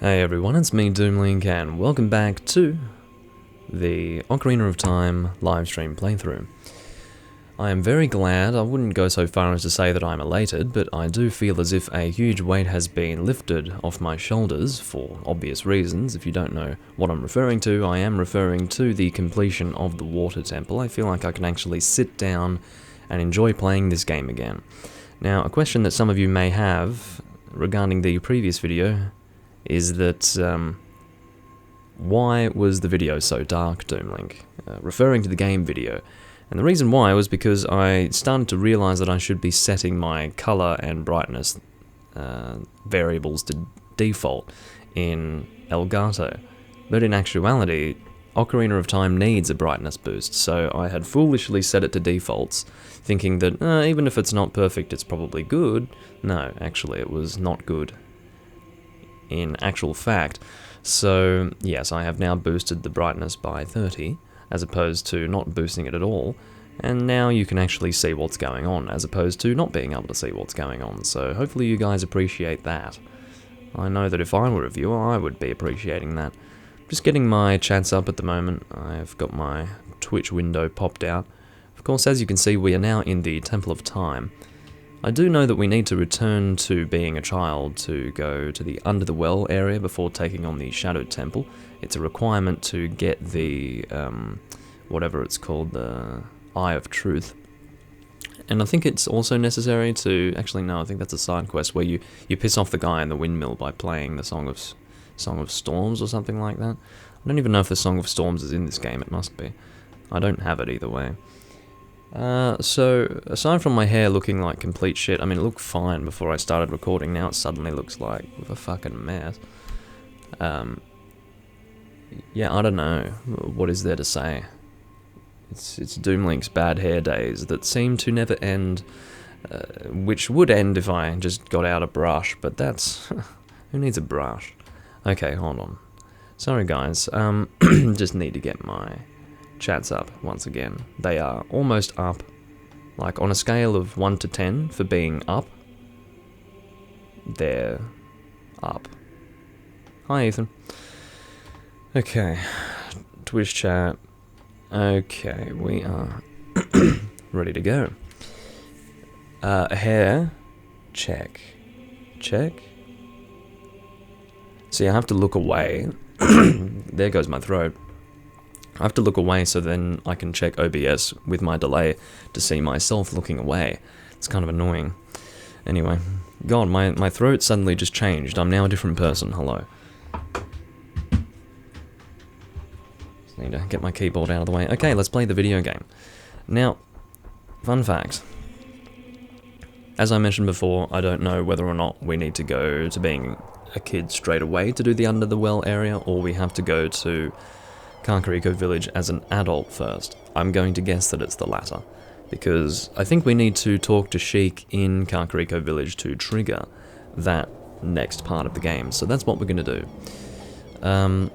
Hey everyone, it's me Doomlink and welcome back to the Ocarina of Time livestream playthrough. I am very glad, I wouldn't go so far as to say that I'm elated, but I do feel as if a huge weight has been lifted off my shoulders for obvious reasons. If you don't know what I'm referring to, I am referring to the completion of the water temple. I feel like I can actually sit down and enjoy playing this game again. Now, a question that some of you may have regarding the previous video is that, why was the video so dark, Doomlink? Referring to the game video. And the reason why was because I started to realize that I should be setting my color and brightness variables to default in Elgato. But in actuality, Ocarina of Time needs a brightness boost, so I had foolishly set it to defaults, thinking that even if it's not perfect, it's probably good. No, actually it was not good in actual fact. So yes, I have now boosted the brightness by 30 as opposed to not boosting it at all, and now you can actually see what's going on as opposed to not being able to see what's going on. So hopefully you guys appreciate that. I know that if I were a viewer I would be appreciating that. Just getting my chats up at the moment. I've got my Twitch window popped out. Of course, as you can see, we are now in the Temple of Time. I do know that we need to return to being a child to go to the Under the Well area before taking on the Shadowed Temple. It's a requirement to get the, whatever it's called, the Eye of Truth. And I think it's also necessary to, actually no, I think that's a side quest where you piss off the guy in the windmill by playing the Song of Storms or something like that. I don't even know if the Song of Storms is in this game, it must be. I don't have it either way. So, aside from my hair looking like complete shit, I mean, it looked fine before I started recording, now it suddenly looks like a fucking mess. Yeah, I don't know, what is there to say? It's Doomlink's bad hair days that seem to never end, which would end if I just got out a brush, but that's... who needs a brush? Okay, hold on. Sorry guys, just need to get my chats up once again. They are almost up, like on a scale of 1 to 10 for being up, they're up. Hi Ethan. Okay, Twitch chat. Okay, we are ready to go. Hair, check. Check. See, I have to look away. There goes my throat. I have to look away so then I can check OBS with my delay to see myself looking away. It's kind of annoying. Anyway, God, my throat suddenly just changed. I'm now a different person. Hello. Just need to get my keyboard out of the way. Okay, let's play the video game. Now, fun fact. As I mentioned before, I don't know whether or not we need to go to being a kid straight away to do the Under the Well area, or we have to go to Kakariko Village as an adult first. I'm going to guess that it's the latter, because I think we need to talk to Sheik in Kakariko Village to trigger that next part of the game, so that's what we're going to do.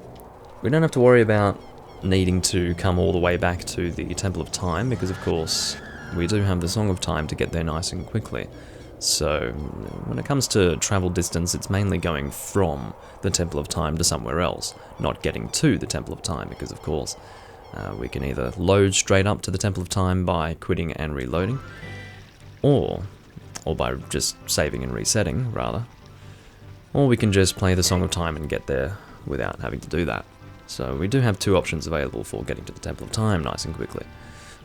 We don't have to worry about needing to come all the way back to the Temple of Time, because of course we do have the Song of Time to get there nice and quickly. So, when it comes to travel distance, it's mainly going from the Temple of Time to somewhere else, not getting to the Temple of Time, because of course, we can either load straight up to the Temple of Time by quitting and reloading, or by just saving and resetting, rather, or we can just play the Song of Time and get there without having to do that. So we do have two options available for getting to the Temple of Time nice and quickly.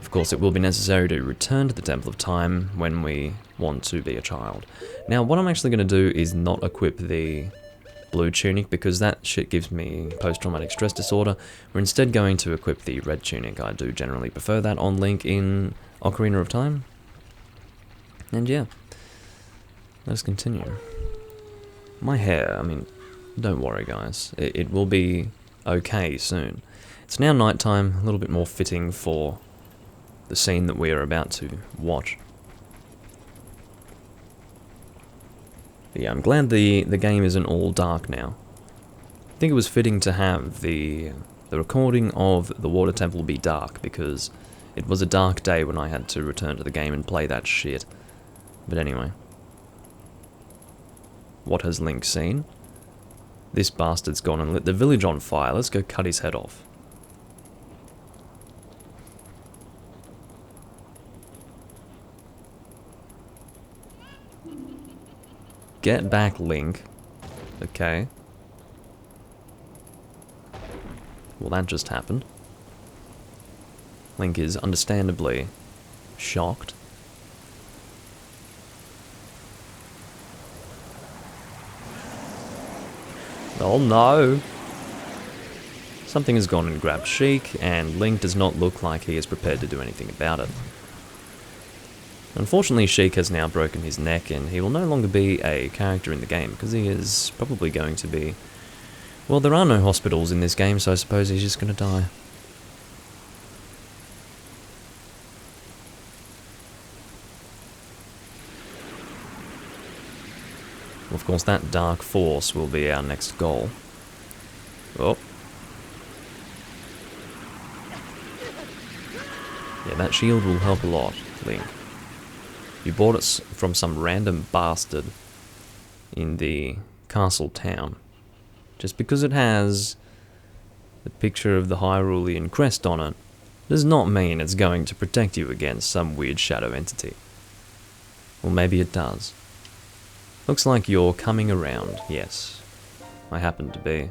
Of course, it will be necessary to return to the Temple of Time when we want to be a child. Now, what I'm actually going to do is not equip the blue tunic, because that shit gives me post-traumatic stress disorder. We're instead going to equip the red tunic. I do generally prefer that on Link in Ocarina of Time. And yeah, let's continue. My hair, I mean, don't worry guys, it will be okay soon. It's now nighttime, a little bit more fitting for the scene that we are about to watch. But yeah, I'm glad the game isn't all dark now. I think it was fitting to have the recording of the Water Temple be dark, because it was a dark day when I had to return to the game and play that shit. But anyway. What has Link seen? This bastard's gone and lit the village on fire. Let's go cut his head off. Get back, Link. Okay. Well, that just happened. Link is understandably shocked. Oh no! Something has gone and grabbed Sheik, and Link does not look like he is prepared to do anything about it. Unfortunately, Sheik has now broken his neck, and he will no longer be a character in the game, because he is probably going to be... Well, there are no hospitals in this game, so I suppose he's just going to die. Of course, that dark force will be our next goal. Oh. Yeah, that shield will help a lot, Link. You bought it from some random bastard in the castle town. Just because it has the picture of the Hyrulean crest on it, does not mean it's going to protect you against some weird shadow entity. Or maybe it does. Looks like you're coming around, yes. I happen to be.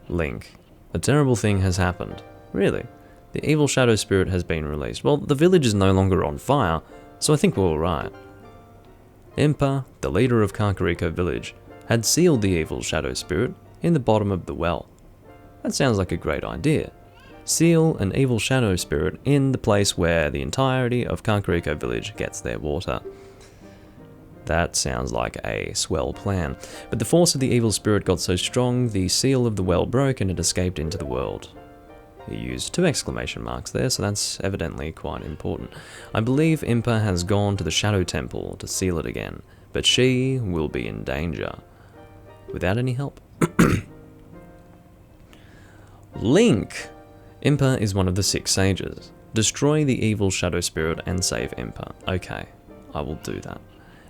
Link. A terrible thing has happened. Really? The evil shadow spirit has been released. Well, the village is no longer on fire, so I think we're alright. Impa, the leader of Kakariko village, had sealed the evil shadow spirit in the bottom of the well. That sounds like a great idea. Seal an evil shadow spirit in the place where the entirety of Kakariko village gets their water. That sounds like a swell plan. But the force of the evil spirit got so strong, the seal of the well broke and it escaped into the world. He used 2 exclamation marks there, so that's evidently quite important. I believe Impa has gone to the Shadow Temple to seal it again, but she will be in danger. Without any help. Link! Impa is one of the 6 sages. Destroy the evil shadow spirit and save Impa. Okay, I will do that.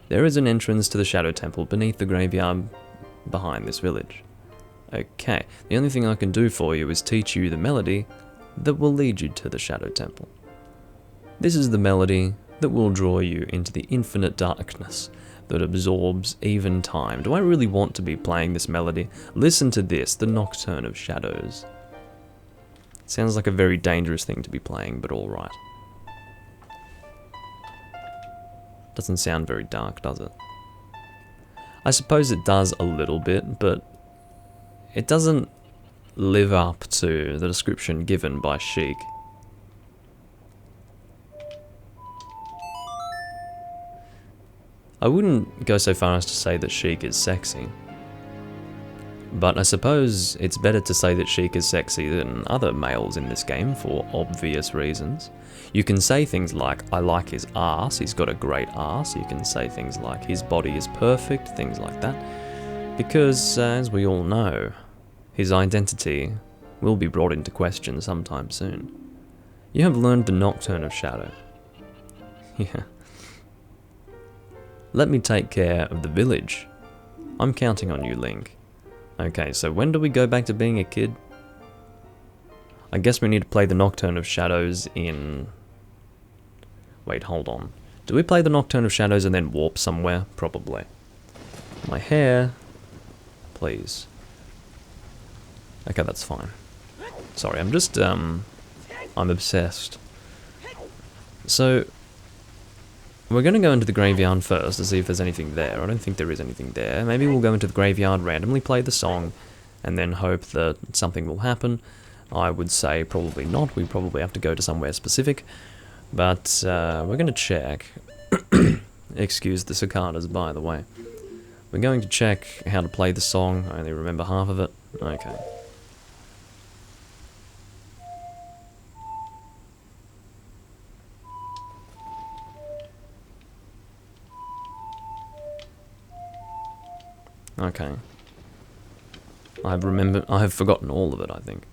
There is an entrance to the Shadow Temple beneath the graveyard behind this village. Okay, the only thing I can do for you is teach you the melody that will lead you to the Shadow Temple. This is the melody that will draw you into the infinite darkness that absorbs even time. Do I really want to be playing this melody? Listen to this, the Nocturne of Shadows. Sounds like a very dangerous thing to be playing, but alright. Doesn't sound very dark, does it? I suppose it does a little bit, but it doesn't live up to the description given by Sheik. I wouldn't go so far as to say that Sheik is sexy, but I suppose it's better to say that Sheik is sexy than other males in this game for obvious reasons. You can say things like, I like his ass, he's got a great ass. You can say things like, his body is perfect, things like that. Because, as we all know, his identity will be brought into question sometime soon. You have learned the Nocturne of Shadow. Yeah. Let me take care of the village. I'm counting on you, Link. Okay, so when do we go back to being a kid? I guess we need to play the Nocturne of Shadows in... Wait, hold on. Do we play the Nocturne of Shadows and then warp somewhere? Probably. My hair... Please. Okay, that's fine. Sorry, I'm just, I'm obsessed. So, we're going to go into the graveyard first to see if there's anything there. I don't think there is anything there. Maybe we'll go into the graveyard, randomly play the song, and then hope that something will happen. I would say probably not. We probably have to go to somewhere specific. But we're going to check. Excuse the cicadas, by the way. We're going to check how to play the song. I only remember half of it. Okay. Okay. I have forgotten all of it, I think.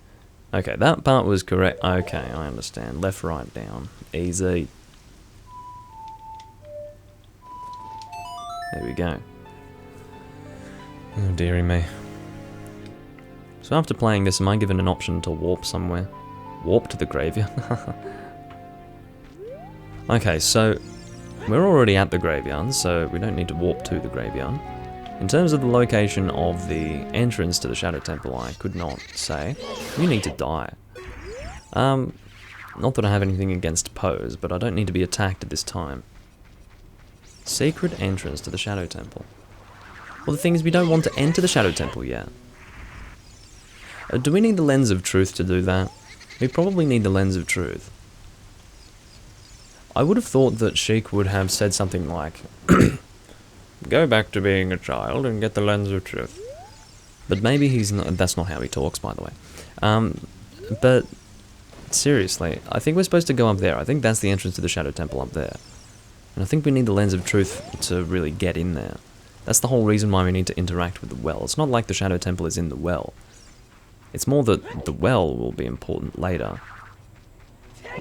Okay, that part was correct. Okay, I understand. Left, right, down. Easy. There we go. Oh, dearie me. So after playing this, am I given an option to warp somewhere? Warp to the graveyard? Okay, so we're already at the graveyard, so we don't need to warp to the graveyard. In terms of the location of the entrance to the Shadow Temple, I could not say. You need to die. Not that I have anything against Pose, but I don't need to be attacked at this time. Secret entrance to the Shadow Temple. Well, the thing is, we don't want to enter the Shadow Temple yet. Do we need the Lens of Truth to do that? We probably need the Lens of Truth. I would have thought that Sheik would have said something like, go back to being a child and get the Lens of Truth. But maybe he's not, that's not how he talks, by the way. But seriously, I think we're supposed to go up there. I think that's the entrance to the Shadow Temple up there. And I think we need the Lens of Truth to really get in there. That's the whole reason why we need to interact with the well. It's not like the Shadow Temple is in the well. It's more that the well will be important later.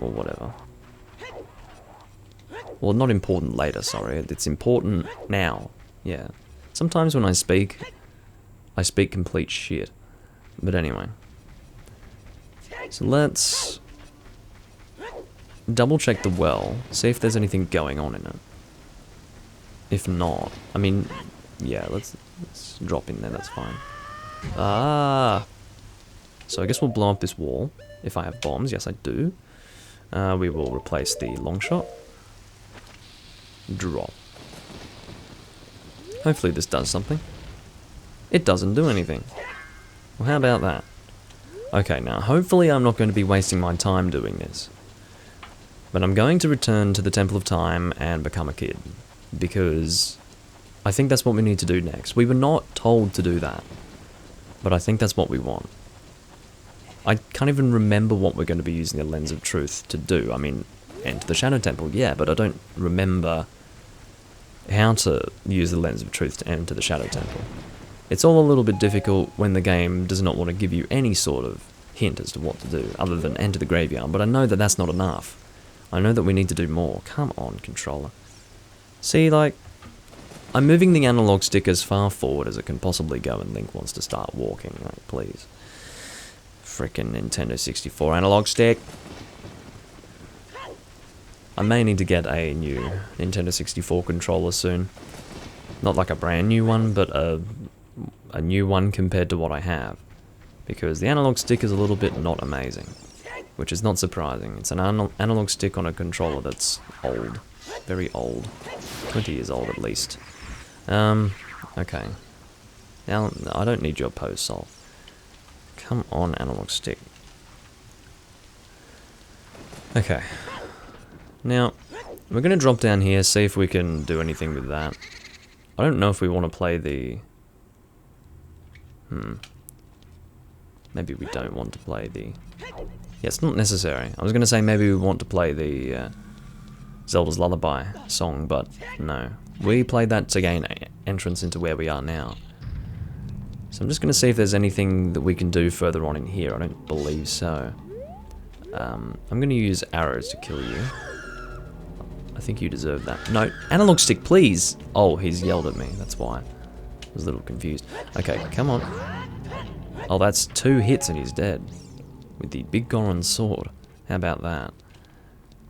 Or whatever. Well, not important later, sorry. It's important now. Yeah. Sometimes when I speak complete shit. But anyway. So let's double check the well, see if there's anything going on in it. If not, I mean, yeah, let's drop in there, that's fine. Ah! So I guess we'll blow up this wall, if I have bombs, yes I do. We will replace the long shot. Drop. Hopefully this does something. It doesn't do anything. Well, how about that? Okay, now hopefully I'm not going to be wasting my time doing this. But I'm going to return to the Temple of Time and become a kid. Because I think that's what we need to do next. We were not told to do that. But I think that's what we want. I can't even remember what we're going to be using the Lens of Truth to do. I mean, enter the Shadow Temple, yeah, but I don't remember how to use the Lens of Truth to enter the Shadow Temple. It's all a little bit difficult when the game does not want to give you any sort of hint as to what to do, other than enter the graveyard, but I know that that's not enough. I know that we need to do more. Come on, controller. See, like, I'm moving the analog stick as far forward as it can possibly go, and Link wants to start walking, like, please. Frickin' Nintendo 64 analog stick. I may need to get a new Nintendo 64 controller soon. Not like a brand new one, but a new one compared to what I have. Because the analog stick is a little bit not amazing. Which is not surprising. It's an analog stick on a controller that's old. Very old. 20 years old at least. Okay. Now, I don't need your pose, Sol. Come on, analog stick. Okay. Now, we're going to drop down here, see if we can do anything with that. I don't know if we want to play the... Maybe we don't want to play the... Yeah, it's not necessary. I was going to say maybe we want to play the Zelda's Lullaby song, but no. We played that to gain entrance into where we are now. So I'm just going to see if there's anything that we can do further on in here. I don't believe so. I'm going to use arrows to kill you. I think you deserve that. No, analog stick, please! Oh, he's yelled at me, that's why. I was a little confused. Okay, come on. Oh, that's 2 hits and he's dead. With the big Goron sword. How about that?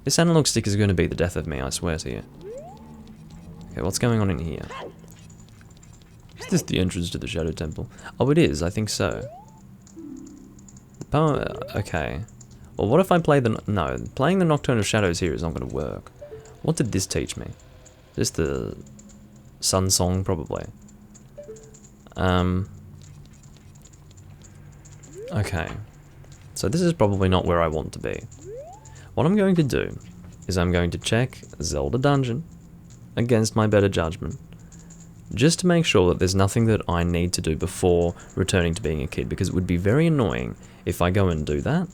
This analog stick is going to be the death of me, I swear to you. Okay, what's going on in here? Is this the entrance to the Shadow Temple? Oh, it is, I think so. Okay. Well, what if I play the... No, playing the Nocturne of Shadows here is not going to work. What did this teach me? Just the Sun Song, probably. Okay. So this is probably not where I want to be. What I'm going to do is I'm going to check Zelda Dungeon against my better judgment. Just to make sure that there's nothing that I need to do before returning to being a kid, because it would be very annoying if I go and do that,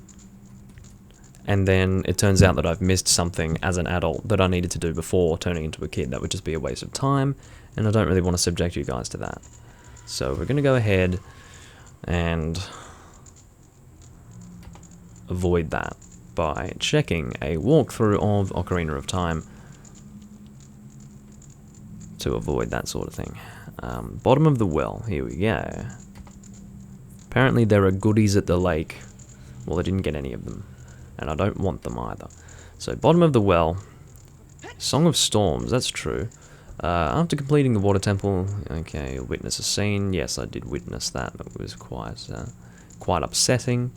and then it turns out that I've missed something as an adult that I needed to do before turning into a kid. That would just be a waste of time, and I don't really want to subject you guys to that. So we're going to go ahead and avoid that by checking a walkthrough of Ocarina of Time to avoid that sort of thing. Bottom of the well. Here we go. Apparently there are goodies at the lake. Well, I didn't get any of them. And I don't want them either. So, bottom of the well. Song of Storms, that's true. After completing the water temple, okay, you'll witness a scene. Yes, I did witness that. It was quite upsetting.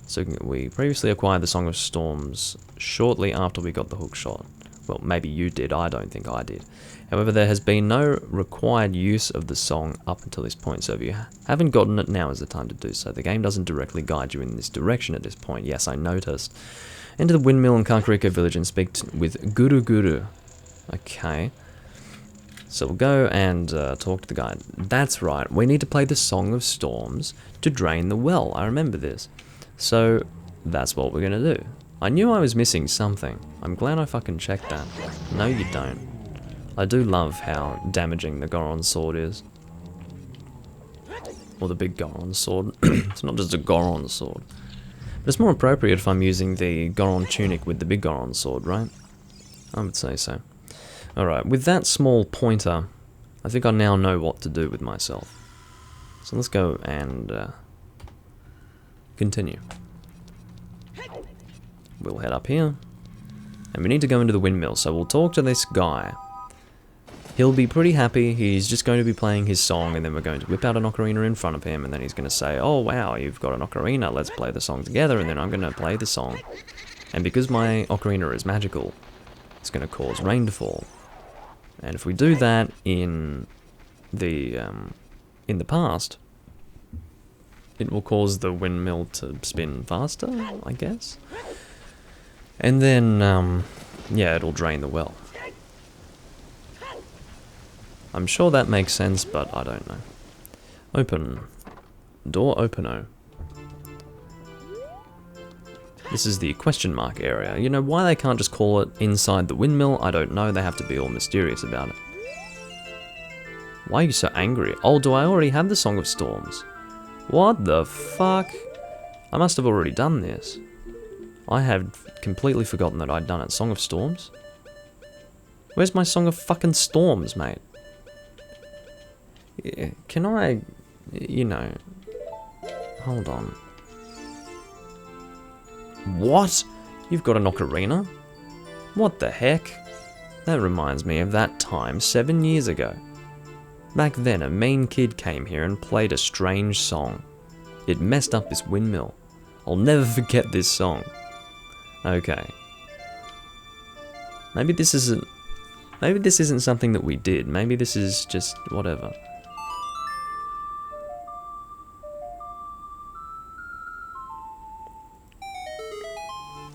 So we previously acquired the Song of Storms shortly after we got the hook shot. Well, maybe you did, I don't think I did. However, there has been no required use of the song up until this point, so if you haven't gotten it, now is the time to do so. The game doesn't directly guide you in this direction at this point. Yes, I noticed. Enter the windmill in Kakariko village and speak with Guru Guru. Okay. So we'll go and talk to the guy. That's right, we need to play the Song of Storms to drain the well. I remember this. So, that's what we're gonna do. I knew I was missing something. I'm glad I fucking checked that. No, you don't. I do love how damaging the Goron sword is. Or the big Goron sword. It's not just a Goron sword. But it's more appropriate if I'm using the Goron tunic with the big Goron sword, right? I would say so. Alright, with that small pointer, I think I now know what to do with myself. So let's go and continue. We'll head up here. And we need to go into the windmill, so we'll talk to this guy. He'll be pretty happy, he's just going to be playing his song, and then we're going to whip out an ocarina in front of him, and then he's going to say, oh wow, you've got an ocarina, let's play the song together, and then I'm going to play the song. And because my ocarina is magical, it's going to cause rain to fall. And if we do that in the past, it will cause the windmill to spin faster, I guess. And then, yeah, it'll drain the well. I'm sure that makes sense, but I don't know. Open. Door openo. This is the question mark area. You know, why they can't just call it inside the windmill, I don't know. They have to be all mysterious about it. Why are you so angry? Oh, do I already have the Song of Storms? What the fuck? I must have already done this. I have completely forgotten that I'd done it. Song of Storms? Where's my Song of fucking Storms, mate? Yeah, can I, you know... Hold on. What? You've got an ocarina? What the heck? That reminds me of that time 7 years ago. Back then, a mean kid came here and played a strange song. It messed up this windmill. I'll never forget this song. Okay. Maybe this isn't something that we did. Maybe this is just whatever.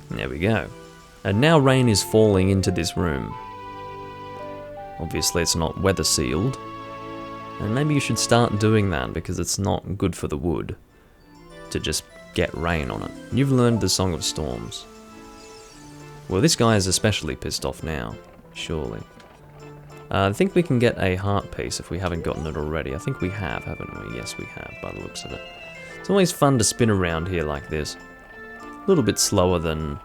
There we go. And now rain is falling into this room. Obviously it's not weather sealed. And maybe you should start doing that because it's not good for the wood to just get rain on it. You've learned the Song of Storms. Well, this guy is especially pissed off now, surely. I think we can get a heart piece if we haven't gotten it already. I think we have, haven't we? Yes, we have, by the looks of it. It's always fun to spin around here like this. A little bit slower than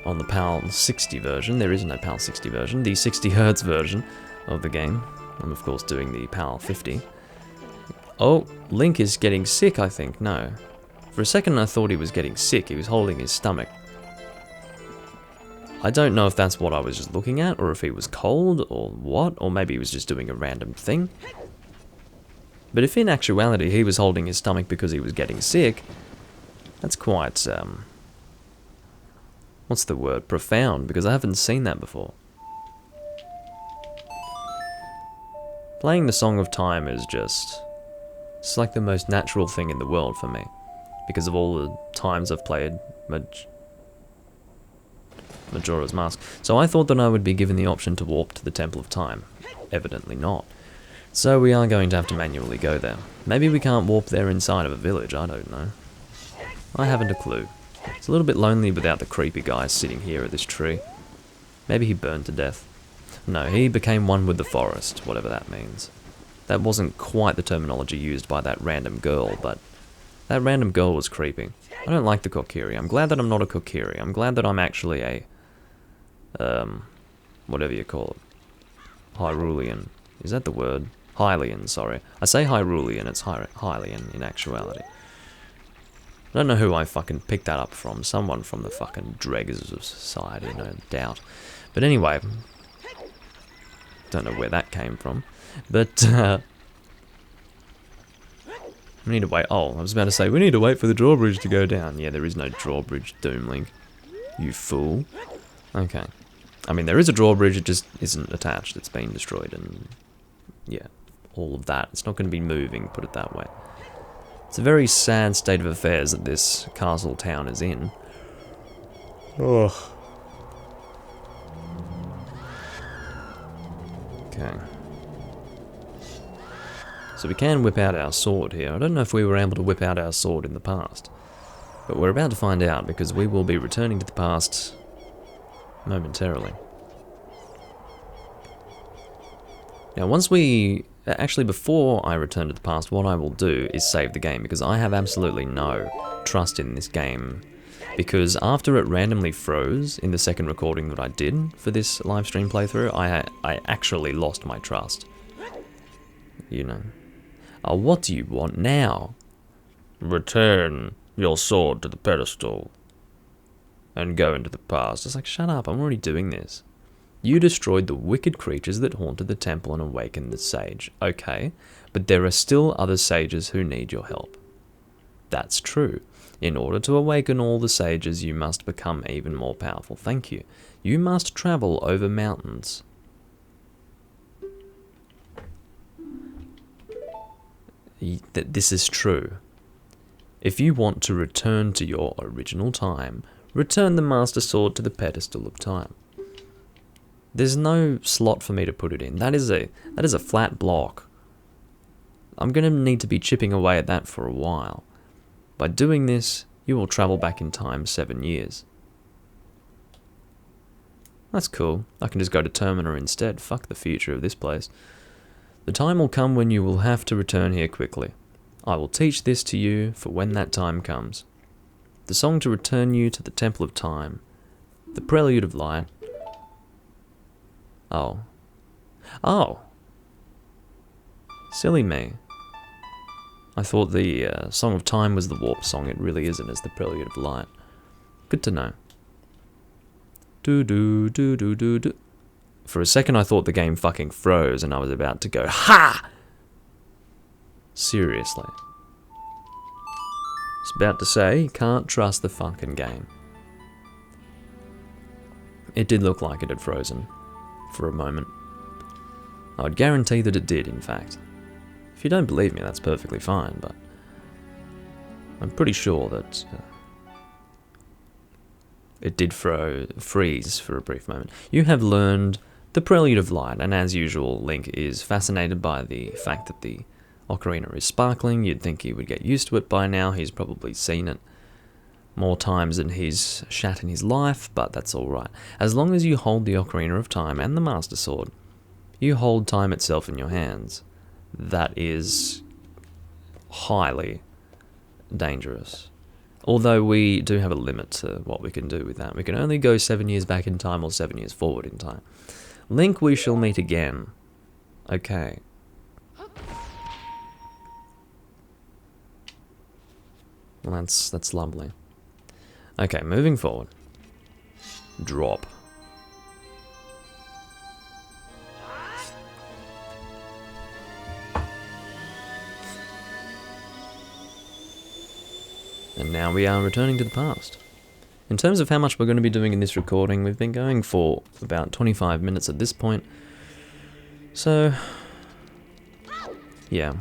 on the PAL 60 version. There is no PAL 60 version, the 60 Hz version of the game. I'm of course doing the PAL 50. Oh, Link is getting sick, I think. No. For a second I thought he was getting sick. He was holding his stomach. I don't know if that's what I was just looking at, or if he was cold, or what, or maybe he was just doing a random thing. But if in actuality he was holding his stomach because he was getting sick, that's quite, what's the word? Profound, because I haven't seen that before. Playing the Song of Time is just... it's like the most natural thing in the world for me. Because of all the times I've played Majora's Mask. So I thought that I would be given the option to warp to the Temple of Time. Evidently not. So we are going to have to manually go there. Maybe we can't warp there inside of a village, I don't know. I haven't a clue. It's a little bit lonely without the creepy guy sitting here at this tree. Maybe he burned to death. No, he became one with the forest, whatever that means. That wasn't quite the terminology used by that random girl, but that random girl was creepy. I don't like the Kokiri. I'm glad that I'm not a Kokiri. I'm glad that I'm actually a... whatever you call it. Hyrulean. Is that the word? Hylian, sorry. I say Hyrulean, it's Hylian in actuality. I don't know who I fucking picked that up from. Someone from the fucking dreggers of society, no doubt. But anyway, don't know where that came from. But, we need to wait. Oh, I was about to say, we need to wait for the drawbridge to go down. Yeah, there is no drawbridge, Doomlink. You fool. Okay. I mean, there is a drawbridge, it just isn't attached. It's been destroyed and, yeah, all of that. It's not going to be moving, put it that way. It's a very sad state of affairs that this castle town is in. Ugh. Okay. So we can whip out our sword here. I don't know if we were able to whip out our sword in the past. But we're about to find out because we will be returning to the past momentarily. Now once we... Actually before I return to the past, what I will do is save the game because I have absolutely no trust in this game. Because after it randomly froze in the second recording that I did for this live stream playthrough, I actually lost my trust. You know. Oh, what do you want now? Return your sword to the pedestal and go into the past. It's like, shut up, I'm already doing this. You destroyed the wicked creatures that haunted the temple and awakened the sage. Okay, but there are still other sages who need your help. That's true. In order to awaken all the sages, you must become even more powerful. Thank you. You must travel over mountains. This is true. If you want to return to your original time, return the Master Sword to the pedestal of time. There's no slot for me to put it in. That is a flat block. I'm going to need to be chipping away at that for a while. By doing this, you will travel back in time 7 years. That's cool. I can just go to Termina instead. Fuck the future of this place. The time will come when you will have to return here quickly. I will teach this to you for when that time comes. The song to return you to the Temple of Time. The Prelude of Light. Oh. Oh! Silly me. I thought the Song of Time was the warp song. It really isn't. It's the Prelude of Light. Good to know. Do-do-do-do-do-do. For a second I thought the game fucking froze and I was about to go, HA! Seriously. I was about to say, you can't trust the fucking game. It did look like it had frozen. For a moment. I would guarantee that it did, in fact. If you don't believe me, that's perfectly fine, but I'm pretty sure that it did freeze for a brief moment. You have learned the Prelude of Light, and as usual, Link is fascinated by the fact that the Ocarina is sparkling. You'd think he would get used to it by now. He's probably seen it more times than he's shat in his life, but that's alright. As long as you hold the Ocarina of Time and the Master Sword, you hold time itself in your hands. That is highly dangerous. Although we do have a limit to what we can do with that. We can only go 7 years back in time or 7 years forward in time. Link, we shall meet again. Okay. Well, that's lovely. Okay, moving forward. Drop. And now we are returning to the past. In terms of how much we're going to be doing in this recording, we've been going for about 25 minutes at this point. So, yeah,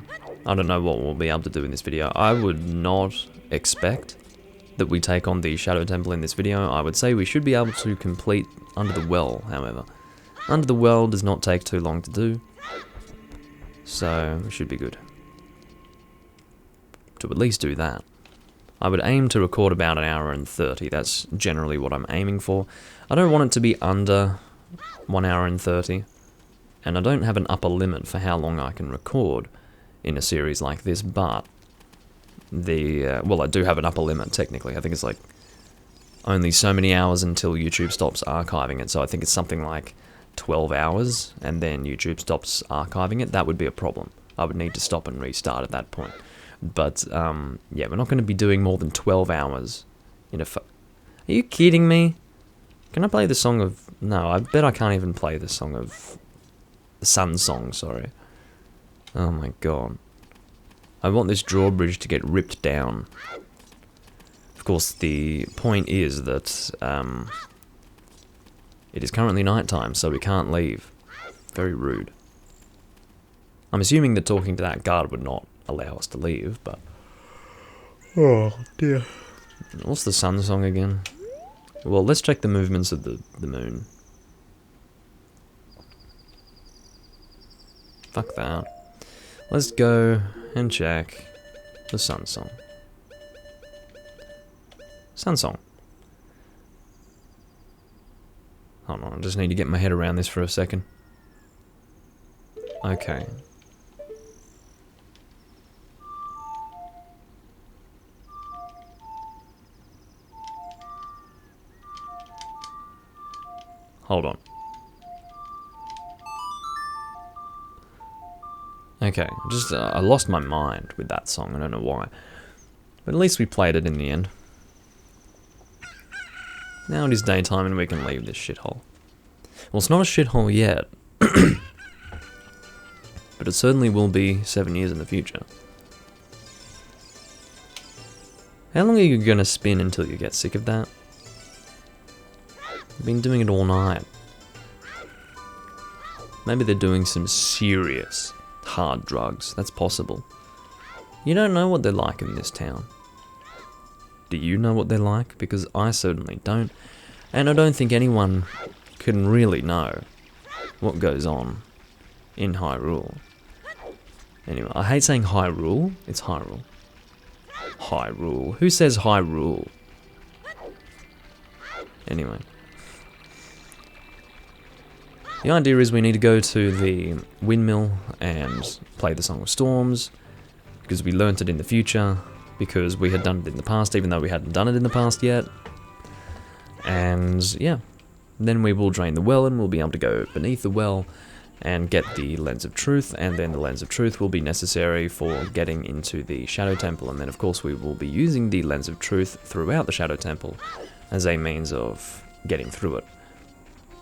I don't know what we'll be able to do in this video. I would not expect that we take on the Shadow Temple in this video. I would say we should be able to complete Under the Well, however. Under the Well does not take too long to do, so we should be good to at least do that. I would aim to record about 1 hour and 30, that's generally what I'm aiming for. I don't want it to be under 1 hour and 30, and I don't have an upper limit for how long I can record in a series like this, but well, I do have an upper limit technically. I think it's like only so many hours until YouTube stops archiving it, so I think it's something like 12 hours and then YouTube stops archiving it, that would be a problem. I would need to stop and restart at that point. But, yeah, we're not going to be doing more than 12 hours in a... Are you kidding me? Can I play the song of... No, I bet I can't even play the song of... The Sun Song, sorry. Oh my god. I want this drawbridge to get ripped down. Of course, the point is that, it is currently nighttime, so we can't leave. Very rude. I'm assuming that talking to that guard would not allow us to leave, but... Oh, dear. What's the Sun Song again? Well, let's check the movements of the moon. Fuck that. Let's go and check the Sun Song. Sun Song. Hold on, I just need to get my head around this for a second. Okay. Hold on. Okay, just I lost my mind with that song, I don't know why. But at least we played it in the end. Now it is daytime and we can leave this shithole. Well, it's not a shithole yet. But it certainly will be 7 years in the future. How long are you going to spin until you get sick of that? I've been doing it all night. Maybe they're doing some serious, hard drugs. That's possible. You don't know what they're like in this town. Do you know what they're like? Because I certainly don't. And I don't think anyone can really know what goes on in Hyrule. Anyway, I hate saying Hyrule. It's Hyrule. Hyrule. Who says Hyrule? Anyway. The idea is we need to go to the windmill and play the Song of Storms, because we learnt it in the future, because we had done it in the past, even though we hadn't done it in the past yet. And yeah, then we will drain the well and we'll be able to go beneath the well and get the Lens of Truth, and then the Lens of Truth will be necessary for getting into the Shadow Temple, and then of course we will be using the Lens of Truth throughout the Shadow Temple as a means of getting through it.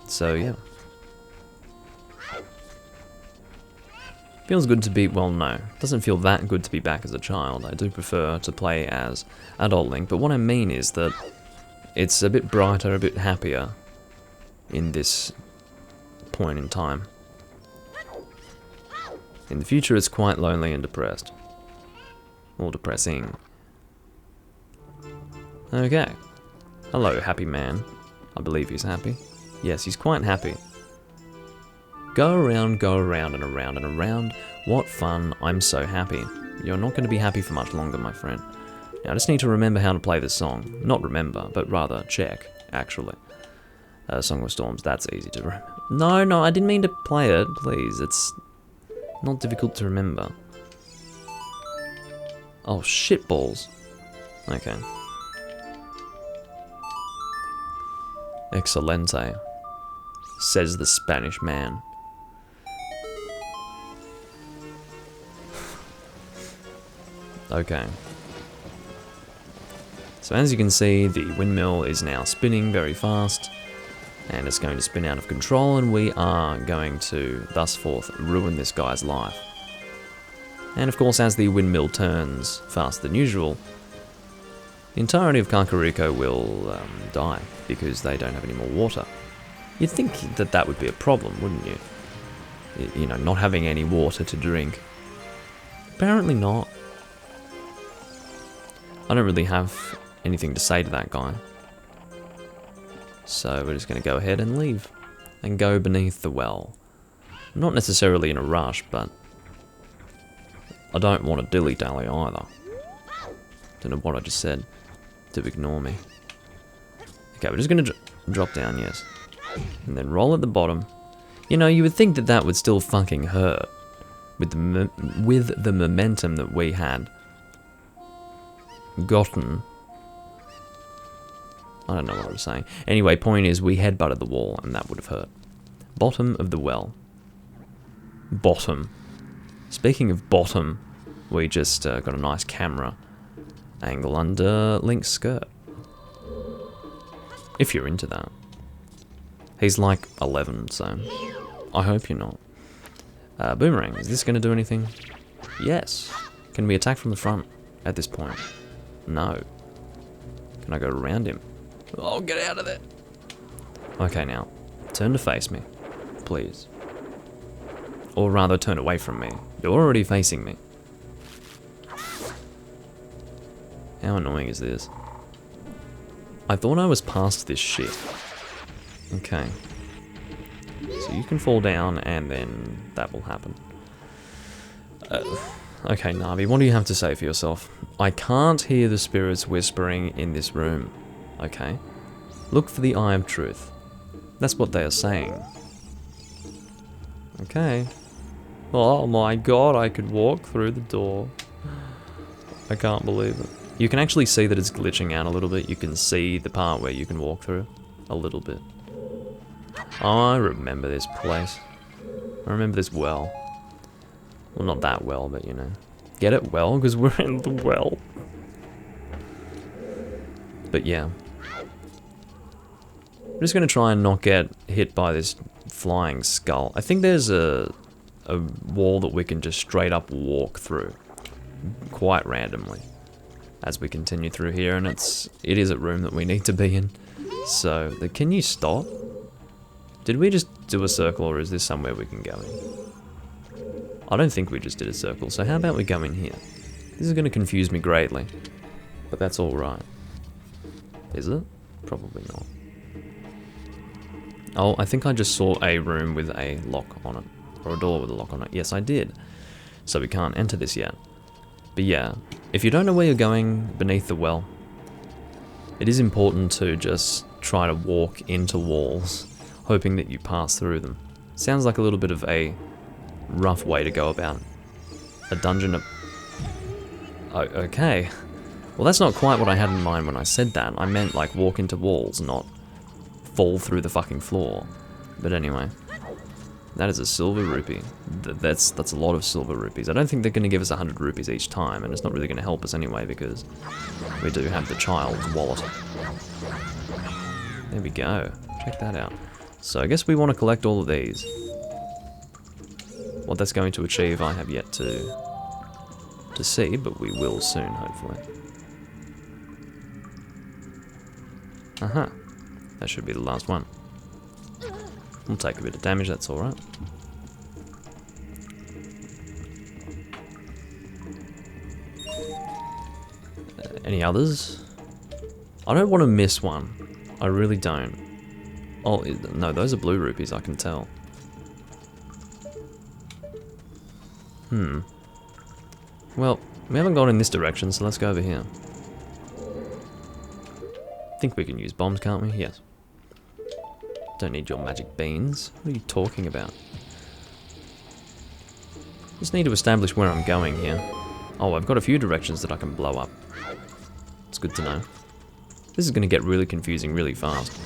So yeah. Feels good to be, well no, doesn't feel that good to be back as a child. I do prefer to play as adult Link, but what I mean is that it's a bit brighter, a bit happier in this point in time. In the future it's quite lonely and depressed. Or depressing. Okay. Hello, happy man. I believe he's happy. Yes, he's quite happy. Go around and around and around. What fun, I'm so happy. You're not going to be happy for much longer, my friend. Now, I just need to remember how to play this song. Not remember, but rather check, actually. Song of Storms, that's easy to remember. No, I didn't mean to play it, please. It's not difficult to remember. Oh, shitballs. Okay. Excelente, says the Spanish man. Okay. So as you can see, the windmill is now spinning very fast, and it's going to spin out of control, and we are going to, thus forth, ruin this guy's life. And of course, as the windmill turns faster than usual, the entirety of Kakariko will die, because they don't have any more water. You'd think that that would be a problem, wouldn't you? You know, not having any water to drink. Apparently not. I don't really have anything to say to that guy. So we're just going to go ahead and leave. And go beneath the well. I'm not necessarily in a rush, but I don't want to dilly-dally either. Don't know what I just said to ignore me. Okay, we're just going to drop down, yes. And then roll at the bottom. You know, you would think that that would still fucking hurt. With the momentum that we had gotten. I don't know what I was saying. Anyway, point is, we headbutted the wall, and that would have hurt. Bottom of the well. Bottom. Speaking of bottom, we just got a nice camera angle under Link's skirt. If you're into that. He's like 11, so I hope you're not. Boomerang, is this going to do anything? Yes. Can we attack from the front at this point? No. Can I go around him? Oh, get out of there. Okay, now, turn to face me, please. Or rather, turn away from me. You're already facing me. How annoying is this? I thought I was past this shit. Okay. So you can fall down and then that will happen. Okay, Navi, what do you have to say for yourself? I can't hear the spirits whispering in this room. Okay. Look for the Eye of Truth. That's what they are saying. Okay. Oh my god, I could walk through the door. I can't believe it. You can actually see that it's glitching out a little bit. You can see the part where you can walk through. A little bit. Oh, I remember this place. I remember this well. Well, not that well, but you know. Get it? Well, because we're in the well. But yeah. I'm just going to try and not get hit by this flying skull. I think there's a wall that we can just straight up walk through. Quite randomly. As we continue through here, and it is a room that we need to be in. So, can you stop? Did we just do a circle, or is this somewhere we can go in? I don't think we just did a circle, so how about we go in here? This is going to confuse me greatly, but that's alright. Is it? Probably not. Oh, I think I just saw a room with a lock on it, or a door with a lock on it. Yes, I did. So we can't enter this yet. But yeah, if you don't know where you're going beneath the well, it is important to just try to walk into walls, hoping that you pass through them. Sounds like a little bit of a rough way to go about a dungeon. Oh, okay. Well, that's not quite what I had in mind when I said that. I meant like walk into walls, not fall through the fucking floor. But anyway. That is a silver rupee. That's a lot of silver rupees. I don't think they're going to give us 100 rupees each time, and it's not really going to help us anyway because we do have the child's wallet. There we go. Check that out. So I guess we want to collect all of these. What that's going to achieve I have yet to see, but we will soon, hopefully. Aha. That should be the last one. We'll take a bit of damage, that's alright. Any others? I don't want to miss one. I really don't. Oh, no, those are blue rupees, I can tell. Well, we haven't gone in this direction, so let's go over here. I think we can use bombs, can't we? Yes. Don't need your magic beans. What are you talking about? Just need to establish where I'm going here. Oh, I've got a few directions that I can blow up. It's good to know. This is going to get really confusing really fast.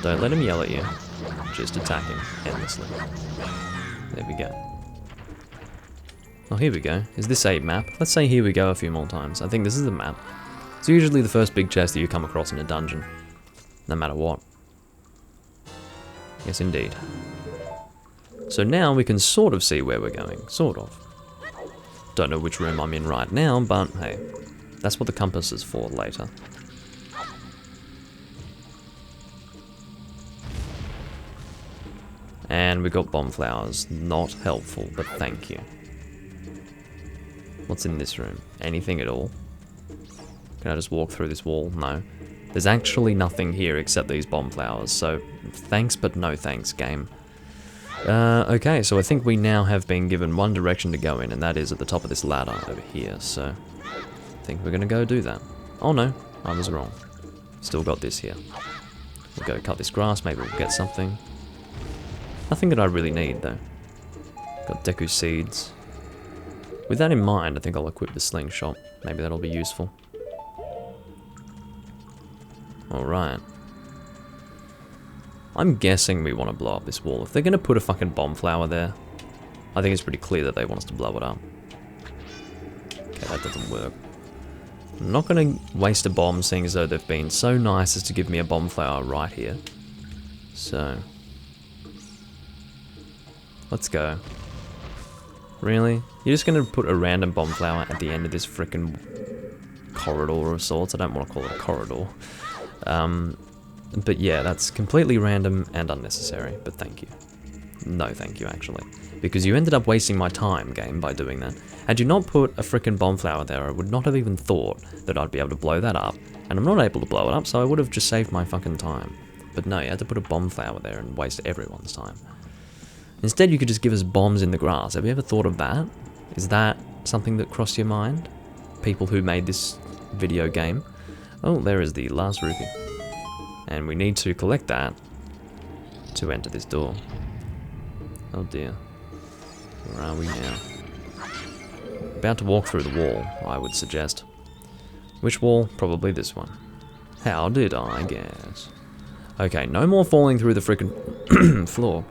Don't let him yell at you. Just attack him endlessly. There we go. Oh, here we go. Is this a map? Let's say here we go a few more times. I think this is the map. It's usually the first big chest that you come across in a dungeon. No matter what. Yes, indeed. So now we can sort of see where we're going. Sort of. Don't know which room I'm in right now, but hey. That's what the compass is for later. And we got bomb flowers. Not helpful, but thank you. What's in this room? Anything at all? Can I just walk through this wall? No. There's actually nothing here except these bomb flowers, so thanks but no thanks, game. Okay, so I think we now have been given one direction to go in, and that is at the top of this ladder over here, so I think we're gonna go do that. Oh no, I was wrong. Still got this here. We'll go cut this grass, maybe we'll get something. Nothing that I really need, though. Got Deku seeds. With that in mind, I think I'll equip the slingshot. Maybe that'll be useful. Alright. I'm guessing we want to blow up this wall. If they're going to put a fucking bomb flower there, I think it's pretty clear that they want us to blow it up. Okay, that doesn't work. I'm not going to waste a bomb, seeing as though they've been so nice as to give me a bomb flower right here. So, let's go. Really? You're just going to put a random bomb flower at the end of this frickin' corridor of sorts? I don't want to call it a corridor. But yeah, that's completely random and unnecessary, but thank you. No thank you, actually. Because you ended up wasting my time, game, by doing that. Had you not put a frickin' bomb flower there, I would not have even thought that I'd be able to blow that up. And I'm not able to blow it up, so I would have just saved my fucking time. But no, you had to put a bomb flower there and waste everyone's time. Instead, you could just give us bombs in the grass. Have you ever thought of that? Is that something that crossed your mind? People who made this video game? Oh, there is the last rupee. And we need to collect that to enter this door. Oh dear. Where are we now? About to walk through the wall, I would suggest. Which wall? Probably this one. How did I guess? Okay, no more falling through the frickin' floor.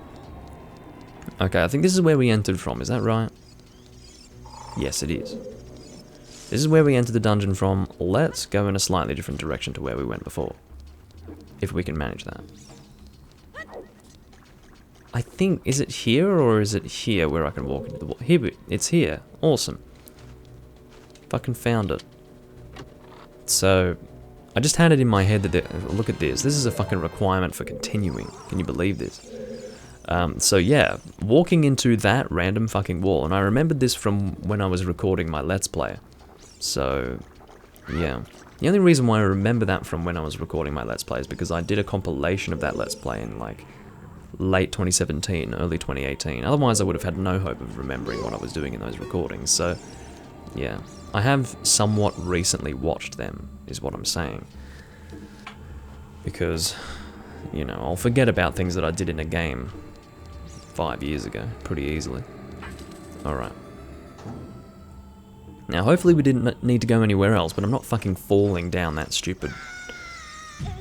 Okay, I think this is where we entered from, is that right? Yes, it is. This is where we entered the dungeon from. Let's go in a slightly different direction to where we went before. If we can manage that. I think, is it here or is it here where I can walk into the wall? Here, it's here. Awesome. Fucking found it. So, I just had it in my head that, look at this. This is a fucking requirement for continuing. Can you believe this? So yeah, walking into that random fucking wall, and I remembered this from when I was recording my Let's Play. So, yeah. The only reason why I remember that from when I was recording my Let's Play is because I did a compilation of that Let's Play in like late 2017, early 2018. Otherwise I would have had no hope of remembering what I was doing in those recordings. So, yeah. I have somewhat recently watched them, is what I'm saying. Because, you know, I'll forget about things that I did in a game 5 years ago, pretty easily. Alright. Now, hopefully we didn't need to go anywhere else, but I'm not fucking falling down that stupid... I